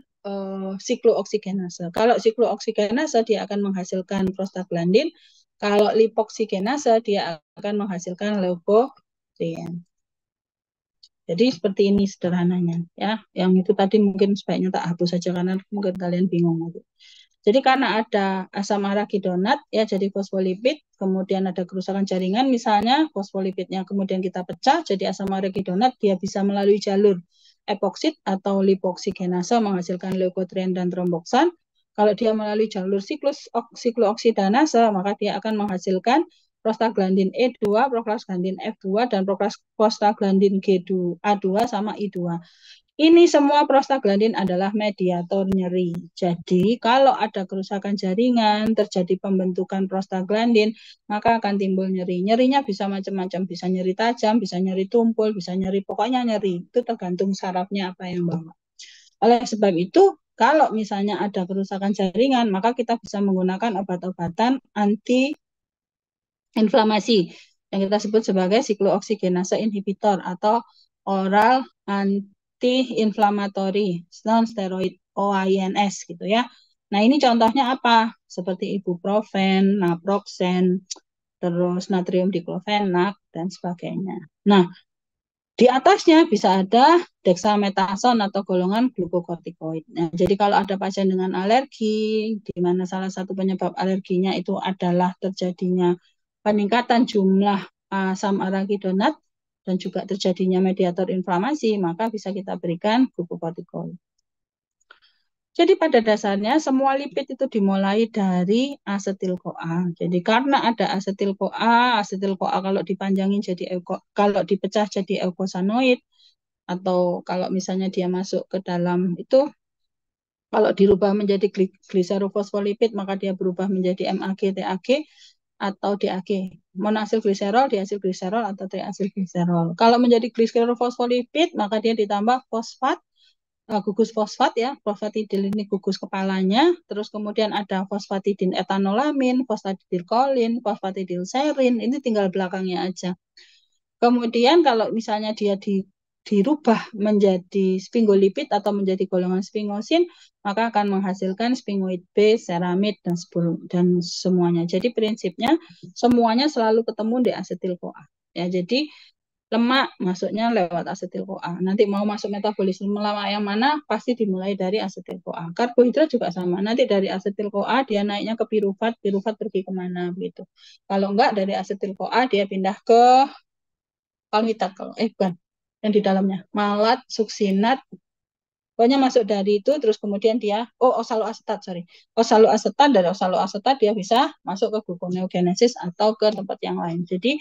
siklooksigenase. Kalau siklooksigenase dia akan menghasilkan prostaglandin. Kalau lipoksigenase dia akan menghasilkan leukotrien. Jadi seperti ini sederhananya ya. Yang itu tadi mungkin sebaiknya tak hapus saja karena mungkin kalian bingung. Jadi karena ada asam arakidonat ya jadi fosfolipid, kemudian ada kerusakan jaringan misalnya fosfolipidnya kemudian kita pecah jadi asam arakidonat dia bisa melalui jalur epoksid atau lipoksigenase menghasilkan leukotrien dan tromboksan. Kalau dia melalui jalur siklooksidase maka dia akan menghasilkan prostaglandin E2, prostaglandin F2, dan prostaglandin A2 sama I2. Ini semua prostaglandin adalah mediator nyeri. Jadi kalau ada kerusakan jaringan, terjadi pembentukan prostaglandin, maka akan timbul nyeri. Nyerinya bisa macam-macam, bisa nyeri tajam, bisa nyeri tumpul, bisa nyeri, pokoknya nyeri. Itu tergantung sarafnya apa yang bawa. Oleh sebab itu, kalau misalnya ada kerusakan jaringan, maka kita bisa menggunakan obat-obatan anti inflamasi yang kita sebut sebagai siklooksigenase inhibitor atau oral anti-inflammatory non-steroid OAINS gitu ya. Nah ini contohnya apa? Seperti ibuprofen, naproxen, terus natrium diklofenak dan sebagainya. Nah di atasnya bisa ada dexamethasone atau golongan glukokortikoid. Nah, jadi kalau ada pasien dengan alergi, di mana salah satu penyebab alerginya itu adalah terjadinya peningkatan jumlah asam arakidonat dan juga terjadinya mediator inflamasi, maka bisa kita berikan glukokortikoid. Jadi pada dasarnya semua lipid itu dimulai dari asetil-CoA. Jadi karena ada asetil-CoA kalau dipanjangin jadi kalau dipecah jadi eukosanoid atau kalau misalnya dia masuk ke dalam itu kalau dirubah menjadi gliserofosfolipid maka dia berubah menjadi MAG, TAG atau DAG. Monoasil gliserol, diasil gliserol atau triasil gliserol. Kalau menjadi gliserofosfolipid maka dia ditambah fosfat gugus fosfat ya, fosfatidil ini gugus kepalanya, terus kemudian ada fosfatidin etanolamin, fosfatidilkolin, fosfatidilserin, ini tinggal belakangnya aja. Kemudian kalau misalnya dia dirubah menjadi sfingolipid atau menjadi golongan sfingosin, maka akan menghasilkan sfingoid B, ceramid, dan semuanya. Jadi prinsipnya semuanya selalu ketemu di asetil-CoA. Ya, jadi lemak masuknya lewat asetil-CoA. Nanti mau masuk metabolisme lemak yang mana, pasti dimulai dari asetil-CoA. Karbohidrat juga sama. Nanti dari asetil-CoA dia naiknya ke pirufat, pirufat pergi kemana begitu. Kalau enggak dari asetil-CoA dia pindah ke palmitat, bukan, yang di dalamnya malat, suksinat, pokoknya masuk dari itu, terus kemudian dia oksaloasetat, oksaloasetat, dari oksaloasetat dia bisa masuk ke gluconeogenesis atau ke tempat yang lain. Jadi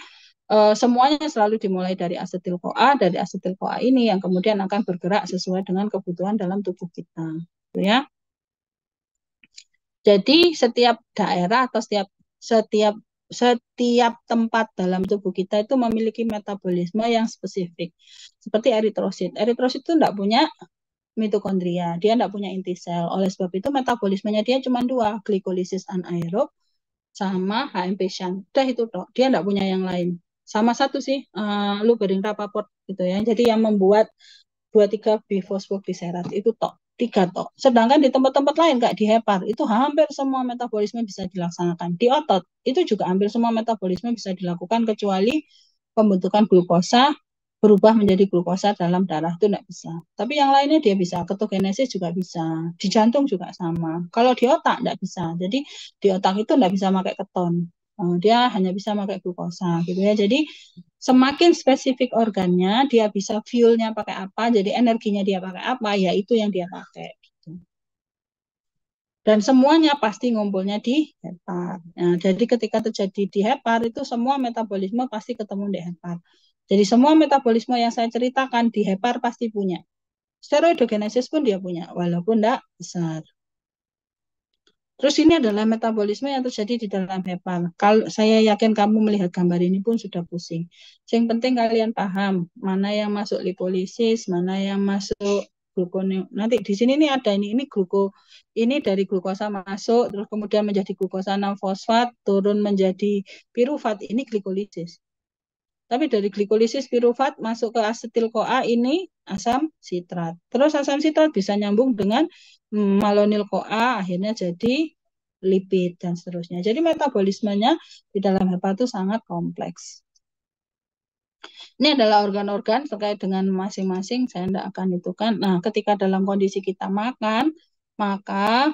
semuanya selalu dimulai dari asetil-CoA, dari asetil-CoA ini yang kemudian akan bergerak sesuai dengan kebutuhan dalam tubuh kita, gitu ya. Jadi setiap daerah atau setiap setiap tempat dalam tubuh kita itu memiliki metabolisme yang spesifik. Seperti eritrosit. Eritrosit itu tidak punya mitokondria, dia tidak punya inti sel. Oleh sebab itu metabolismenya dia cuma dua, glikolisis anaerob sama HMP shunt. Udah itu toh, dia tidak punya yang lain. Sama satu sih, Lubering Rapaport gitu ya. Jadi yang membuat 23 bifosfogliserat itu tok, 3 tok. Sedangkan di tempat-tempat lain kayak di hepar itu hampir semua metabolisme bisa dilaksanakan. Di otot itu juga hampir semua metabolisme bisa dilakukan kecuali pembentukan glukosa berubah menjadi glukosa dalam darah itu tidak bisa. Tapi yang lainnya dia bisa, ketogenesis juga bisa, di jantung juga sama. Kalau di otak tidak bisa. Jadi di otak itu tidak bisa pakai keton. Dia hanya bisa pakai glukosa gitu ya. Jadi semakin spesifik organnya, dia bisa fuelnya pakai apa, jadi energinya dia pakai apa, ya itu yang dia pakai. Gitu. Dan semuanya pasti ngumpulnya di hepar. Nah, jadi ketika terjadi di hepar, itu semua metabolisme pasti ketemu di hepar. Jadi semua metabolisme yang saya ceritakan di hepar pasti punya. Steroidogenesis pun dia punya, walaupun tidak besar. Terus ini adalah metabolisme yang terjadi di dalam hepar. Kalau saya yakin kamu melihat gambar ini pun sudah pusing. Yang penting kalian paham mana yang masuk lipolisis, mana yang masuk glukoneogenesis. Nanti di sini nih ada ini ini dari glukosa masuk terus kemudian menjadi glukosa 6 fosfat turun menjadi pirufat, ini glikolisis. Tapi dari glikolisis pirufat masuk ke asetil-CoA ini asam sitrat. Terus asam sitrat bisa nyambung dengan malonil-CoA akhirnya jadi lipid dan seterusnya. Jadi metabolismenya di dalam hepat itu sangat kompleks. Ini adalah organ-organ terkait dengan masing-masing, saya tidak akan itu kan. Nah, ketika dalam kondisi kita makan, maka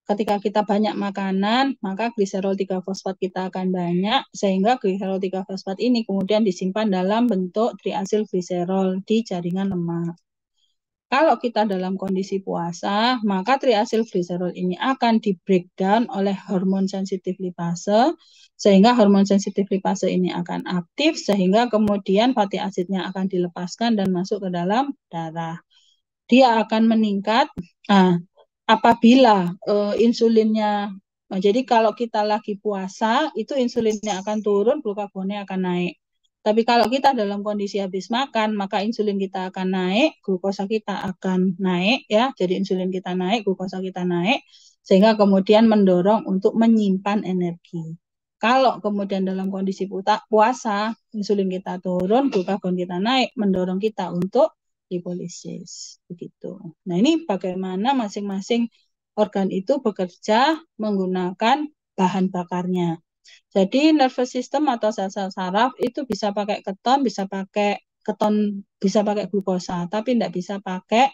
ketika kita banyak makanan, maka gliserol 3 fosfat kita akan banyak, sehingga gliserol 3 fosfat ini kemudian disimpan dalam bentuk triasil gliserol di jaringan lemak. Kalau kita dalam kondisi puasa, maka triasil gliserol ini akan di breakdown oleh hormon sensitif lipase, sehingga hormon sensitif lipase ini akan aktif, sehingga kemudian fatty acidnya akan dilepaskan dan masuk ke dalam darah. Dia akan meningkat apabila insulinnya, jadi kalau kita lagi puasa, itu insulinnya akan turun, glukagonnya akan naik. Tapi kalau kita dalam kondisi habis makan, maka insulin kita akan naik, glukosa kita akan naik, ya. Jadi insulin kita naik, glukosa kita naik, sehingga kemudian mendorong untuk menyimpan energi. Kalau kemudian dalam kondisi puasa, insulin kita turun, glukagon kita naik, mendorong kita untuk lipolisis, begitu. Nah, ini bagaimana masing-masing organ itu bekerja menggunakan bahan bakarnya. Jadi nervous system atau sel-sel saraf itu bisa pakai keton, bisa pakai glukosa, tapi tidak bisa pakai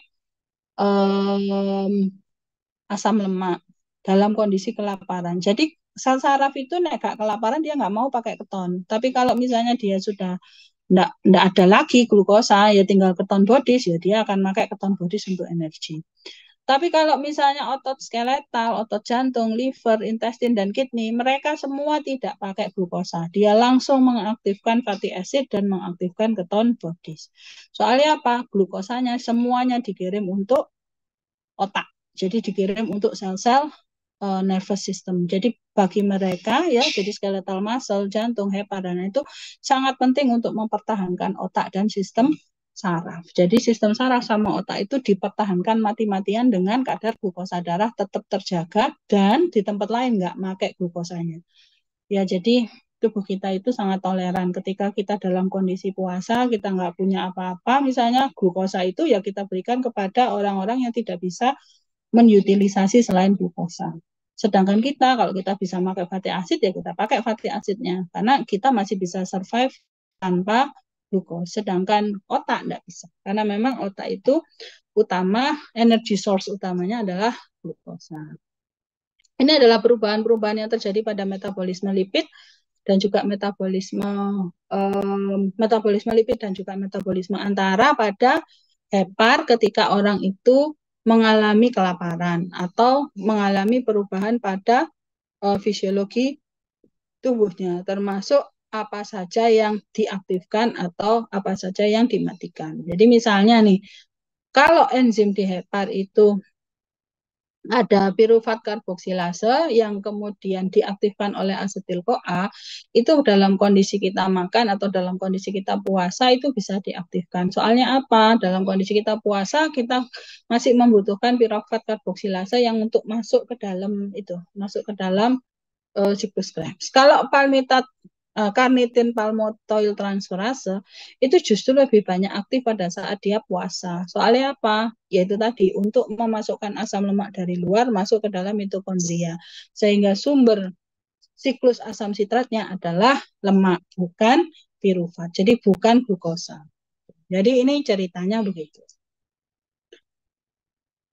asam lemak dalam kondisi kelaparan. Jadi sel saraf itu nek gak kelaparan dia nggak mau pakai keton. Tapi kalau misalnya dia sudah nggak ada lagi glukosa, ya tinggal keton bodies, ya dia akan pakai keton bodies untuk energi. Tapi kalau misalnya otot skeletal, otot jantung, liver, intestin, dan kidney, mereka semua tidak pakai glukosa. Dia langsung mengaktifkan fatty acid dan mengaktifkan keton bodies. Soalnya apa? Glukosanya semuanya dikirim untuk otak. Jadi dikirim untuk sel-sel nervous system. Jadi bagi mereka ya, jadi skeletal muscle, jantung, hepar, dan itu sangat penting untuk mempertahankan otak dan sistem saraf. Jadi sistem saraf sama otak itu dipertahankan mati-matian dengan kadar glukosa darah tetap terjaga dan di tempat lain nggak pakai glukosanya. Ya, jadi tubuh kita itu sangat toleran. Ketika kita dalam kondisi puasa, kita nggak punya apa-apa, misalnya glukosa itu ya kita berikan kepada orang-orang yang tidak bisa menutilisasi selain glukosa. Sedangkan kita, kalau kita bisa pakai fatty acid, ya kita pakai fatty acidnya. Karena kita masih bisa survive tanpa glukosa. Sedangkan otak tidak bisa. Karena memang otak itu energy source utamanya adalah glukosa. Ini adalah perubahan-perubahan yang terjadi pada metabolisme lipid dan juga metabolisme lipid dan juga metabolisme antara pada hepar ketika orang itu mengalami kelaparan atau mengalami perubahan pada fisiologi tubuhnya, termasuk apa saja yang diaktifkan atau apa saja yang dimatikan. Jadi misalnya nih, kalau enzim di hepar itu ada pirufat karboksilase yang kemudian diaktifkan oleh asetil-CoA, itu dalam kondisi kita makan atau dalam kondisi kita puasa itu bisa diaktifkan. Soalnya apa? Dalam kondisi kita puasa kita masih membutuhkan pirufat karboksilase yang untuk masuk ke dalam siklus Krebs. Kalau karnitin palmitoyl transferase itu justru lebih banyak aktif pada saat dia puasa. Soalnya apa? Yaitu tadi untuk memasukkan asam lemak dari luar masuk ke dalam mitokondria. Sehingga sumber siklus asam sitratnya adalah lemak, bukan pirufat. Jadi bukan glukosa. Jadi ini ceritanya begitu.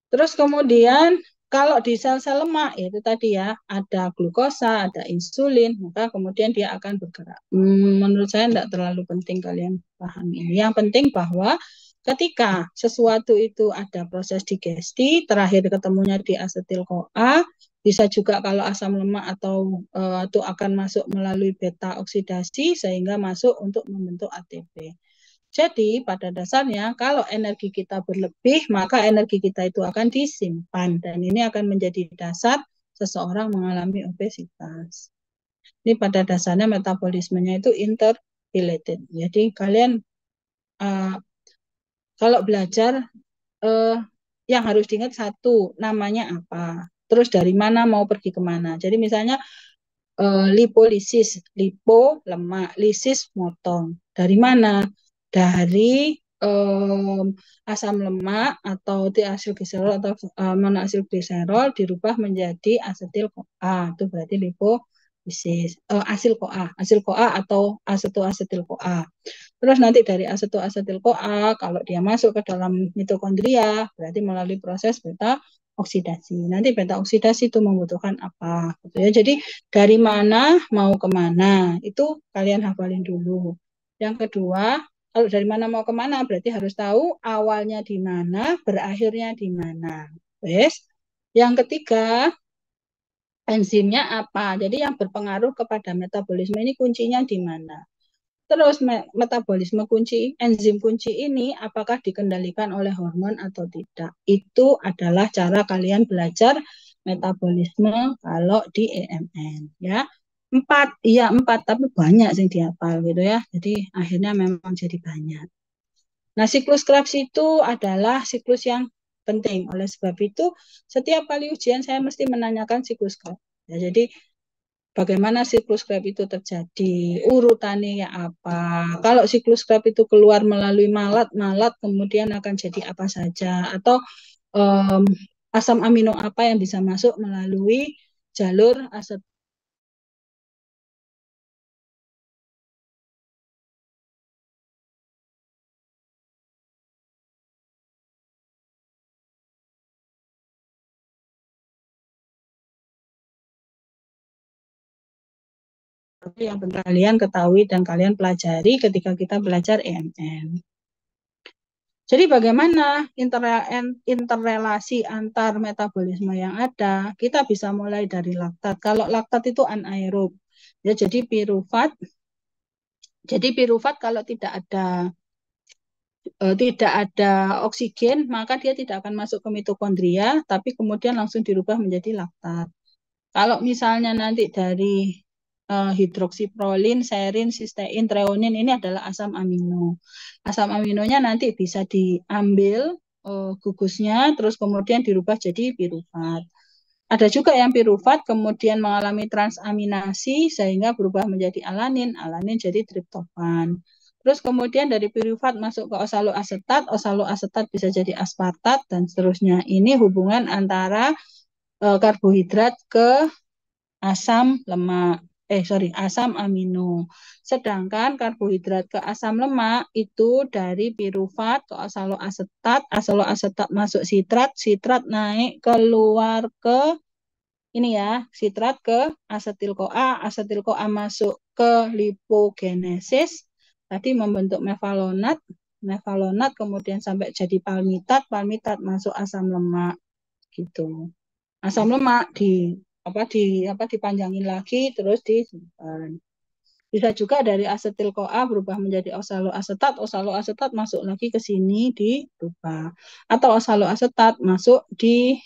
Terus kemudian kalau di sel-sel lemak itu tadi ya ada glukosa, ada insulin, maka kemudian dia akan bergerak. Menurut saya tidak terlalu penting kalian pahami. Yang penting bahwa ketika sesuatu itu ada proses digesti, terakhir ketemunya di asetil-CoA, bisa juga kalau asam lemak atau itu akan masuk melalui beta oksidasi sehingga masuk untuk membentuk ATP. Jadi pada dasarnya kalau energi kita berlebih, maka energi kita itu akan disimpan. Dan ini akan menjadi dasar seseorang mengalami obesitas. Ini pada dasarnya metabolismenya itu interrelated. Jadi kalian kalau belajar yang harus diingat satu, namanya apa. Terus dari mana mau pergi kemana. Jadi misalnya lipolisis, lipo lemak, lisis motong. Dari mana? Dari asam lemak atau diasilgliserol atau monoasilgliserol dirubah menjadi asetil CoA. Itu berarti lipolisis. Asil CoA atau asetoasetil CoA. Terus nanti dari asetoasetil CoA kalau dia masuk ke dalam mitokondria berarti melalui proses beta oksidasi. Nanti beta oksidasi itu membutuhkan apa gitu ya. Jadi dari mana mau kemana itu kalian hafalin dulu. Yang kedua, kalau dari mana mau kemana berarti harus tahu awalnya di mana, berakhirnya di mana. Wes. Yang ketiga, enzimnya apa. Jadi yang berpengaruh kepada metabolisme ini kuncinya di mana. Terus metabolisme kunci, enzim kunci ini apakah dikendalikan oleh hormon atau tidak? Itu adalah cara kalian belajar metabolisme kalau di EMN ya. Empat, tapi banyak sih dihafal gitu ya. Jadi akhirnya memang jadi banyak. Nah, siklus Krebs itu adalah siklus yang penting. Oleh sebab itu, setiap kali ujian saya mesti menanyakan siklus Krebs. Ya, jadi bagaimana siklus Krebs itu terjadi, urutannya ya apa. Kalau siklus Krebs itu keluar melalui malat kemudian akan jadi apa saja. Atau asam amino apa yang bisa masuk melalui jalur aset. Yang penting kalian ketahui dan kalian pelajari ketika kita belajar EMN. Jadi bagaimana interrelasi antar metabolisme yang ada? Kita bisa mulai dari laktat. Kalau laktat itu anaerob, ya jadi pirufat kalau tidak ada oksigen, maka dia tidak akan masuk ke mitokondria, tapi kemudian langsung dirubah menjadi laktat. Kalau misalnya nanti dari hidroksiprolin, serin, sistein, treonin ini adalah asam amino. Asam aminonya nanti bisa diambil gugusnya, terus kemudian dirubah jadi pirufat. Ada juga yang pirufat kemudian mengalami transaminasi sehingga berubah menjadi alanin, alanin jadi triptofan. Terus kemudian dari pirufat masuk ke osaloasetat bisa jadi aspartat dan seterusnya. Ini hubungan antara karbohidrat ke asam amino. Sedangkan karbohidrat ke asam lemak itu dari pirufat ke osaloasetat masuk sitrat, sitrat naik keluar ke ini ya, sitrat ke asetil CoA masuk ke lipogenesis, tadi membentuk mevalonat, mevalonat kemudian sampai jadi palmitat, palmitat masuk asam lemak gitu. Asam lemak dipanjangin lagi terus disimpan. Bisa juga dari asetil CoA berubah menjadi osaloasetat, osaloasetat masuk lagi ke sini dirubah. Atau osaloasetat masuk di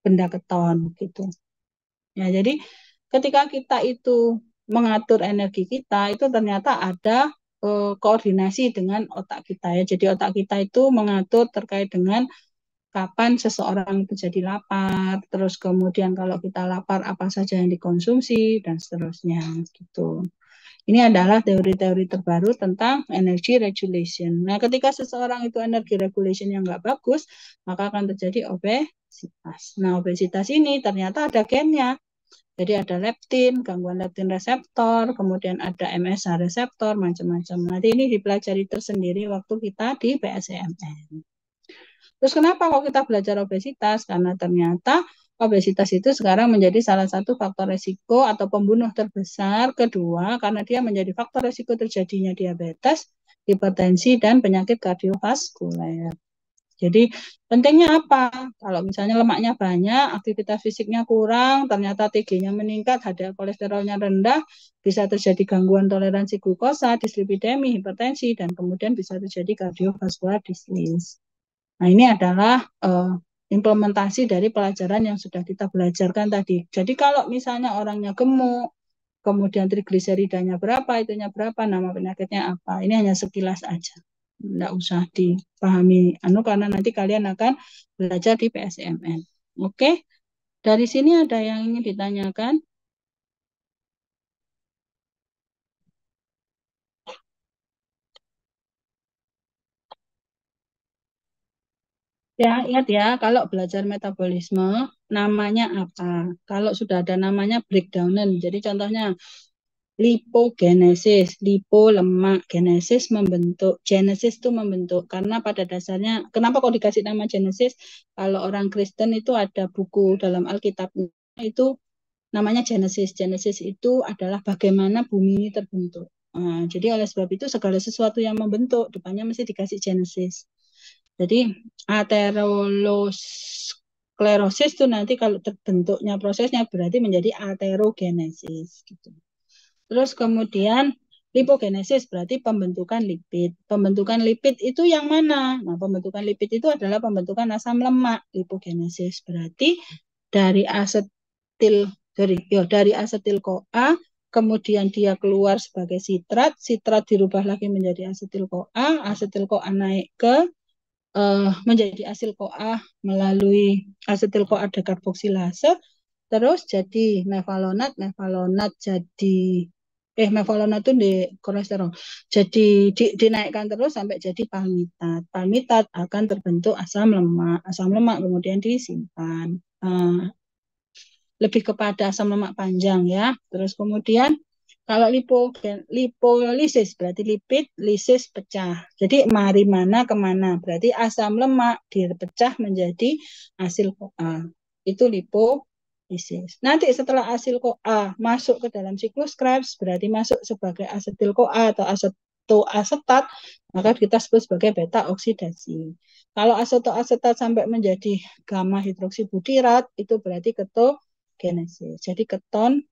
benda keton gitu. Ya, jadi ketika kita itu mengatur energi kita itu ternyata ada koordinasi dengan otak kita ya. Jadi otak kita itu mengatur terkait dengan kapan seseorang itu jadi lapar, terus kemudian kalau kita lapar apa saja yang dikonsumsi dan seterusnya gitu. Ini adalah teori-teori terbaru tentang energy regulation. Nah, ketika seseorang itu energy regulation yang nggak bagus, maka akan terjadi obesitas. Nah, obesitas ini ternyata ada gennya. Jadi ada leptin, gangguan leptin reseptor, kemudian ada MSH reseptor, macam-macam. Nanti ini dipelajari tersendiri waktu kita di PSEMN. Terus kenapa kok kita belajar obesitas? Karena ternyata obesitas itu sekarang menjadi salah satu faktor resiko atau pembunuh terbesar. Kedua, karena dia menjadi faktor resiko terjadinya diabetes, hipertensi, dan penyakit kardiovaskuler. Jadi pentingnya apa? Kalau misalnya lemaknya banyak, aktivitas fisiknya kurang, ternyata TG-nya meningkat, HDL kolesterolnya rendah, bisa terjadi gangguan toleransi glukosa, dislipidemi, hipertensi, dan kemudian bisa terjadi kardiovaskular disease. Nah, ini adalah implementasi dari pelajaran yang sudah kita belajarkan tadi. Jadi kalau misalnya orangnya gemuk, kemudian trigliseridanya berapa, itunya berapa, nama penyakitnya apa. Ini hanya sekilas aja. Enggak usah dipahami karena nanti kalian akan belajar di PSMN. Oke, dari sini ada yang ingin ditanyakan? Ya, ingat ya, kalau belajar metabolisme, namanya apa? Kalau sudah ada namanya breakdownan. Jadi contohnya lipogenesis, lipo lemak, genesis membentuk, genesis itu membentuk. Karena pada dasarnya, kenapa kok dikasih nama genesis? Kalau orang Kristen itu ada buku dalam Alkitabnya itu namanya Genesis. Genesis itu adalah bagaimana bumi ini terbentuk. Nah, jadi oleh sebab itu segala sesuatu yang membentuk depannya mesti dikasih Genesis. Jadi aterosklerosis itu nanti kalau terbentuknya prosesnya berarti menjadi aterogenesis gitu. Terus kemudian lipogenesis berarti pembentukan lipid. Pembentukan lipid itu yang mana? Nah, pembentukan lipid itu adalah pembentukan asam lemak. Lipogenesis berarti dari asetil dari asetil CoA kemudian dia keluar sebagai sitrat, sitrat dirubah lagi menjadi asetil CoA naik ke menjadi asil CoA melalui asetil CoA dekarboksilase, terus jadi mevalonat, mevalonat jadi mevalonat itu di kolesterol. Jadi dinaikkan terus sampai jadi palmitat. Palmitat akan terbentuk asam lemak. Asam lemak kemudian disimpan. Lebih kepada asam lemak panjang ya. Terus kemudian kalau lipolisis berarti lipid, lisis pecah. Jadi mari mana kemana. Berarti asam lemak dipecah menjadi asil CoA. Itu lipolisis. Nanti setelah asil CoA masuk ke dalam siklus Krebs, berarti masuk sebagai asetil CoA atau asetoasetat, maka kita sebut sebagai beta oksidasi. Kalau asetoasetat sampai menjadi gamma hidroksibutirat, itu berarti ketogenesis. Jadi keton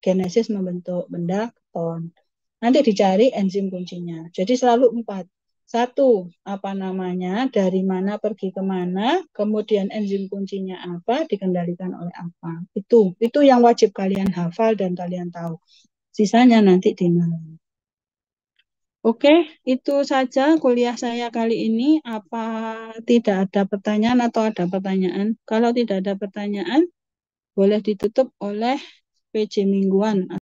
genesis membentuk benda keton. Nanti dicari enzim kuncinya. Jadi selalu 4. Satu, apa namanya, dari mana pergi kemana, kemudian enzim kuncinya apa, dikendalikan oleh apa. Itu yang wajib kalian hafal dan kalian tahu. Sisanya nanti di malam. Oke, itu saja kuliah saya kali ini. Apa tidak ada pertanyaan atau ada pertanyaan? Kalau tidak ada pertanyaan, boleh ditutup oleh PJ mingguan.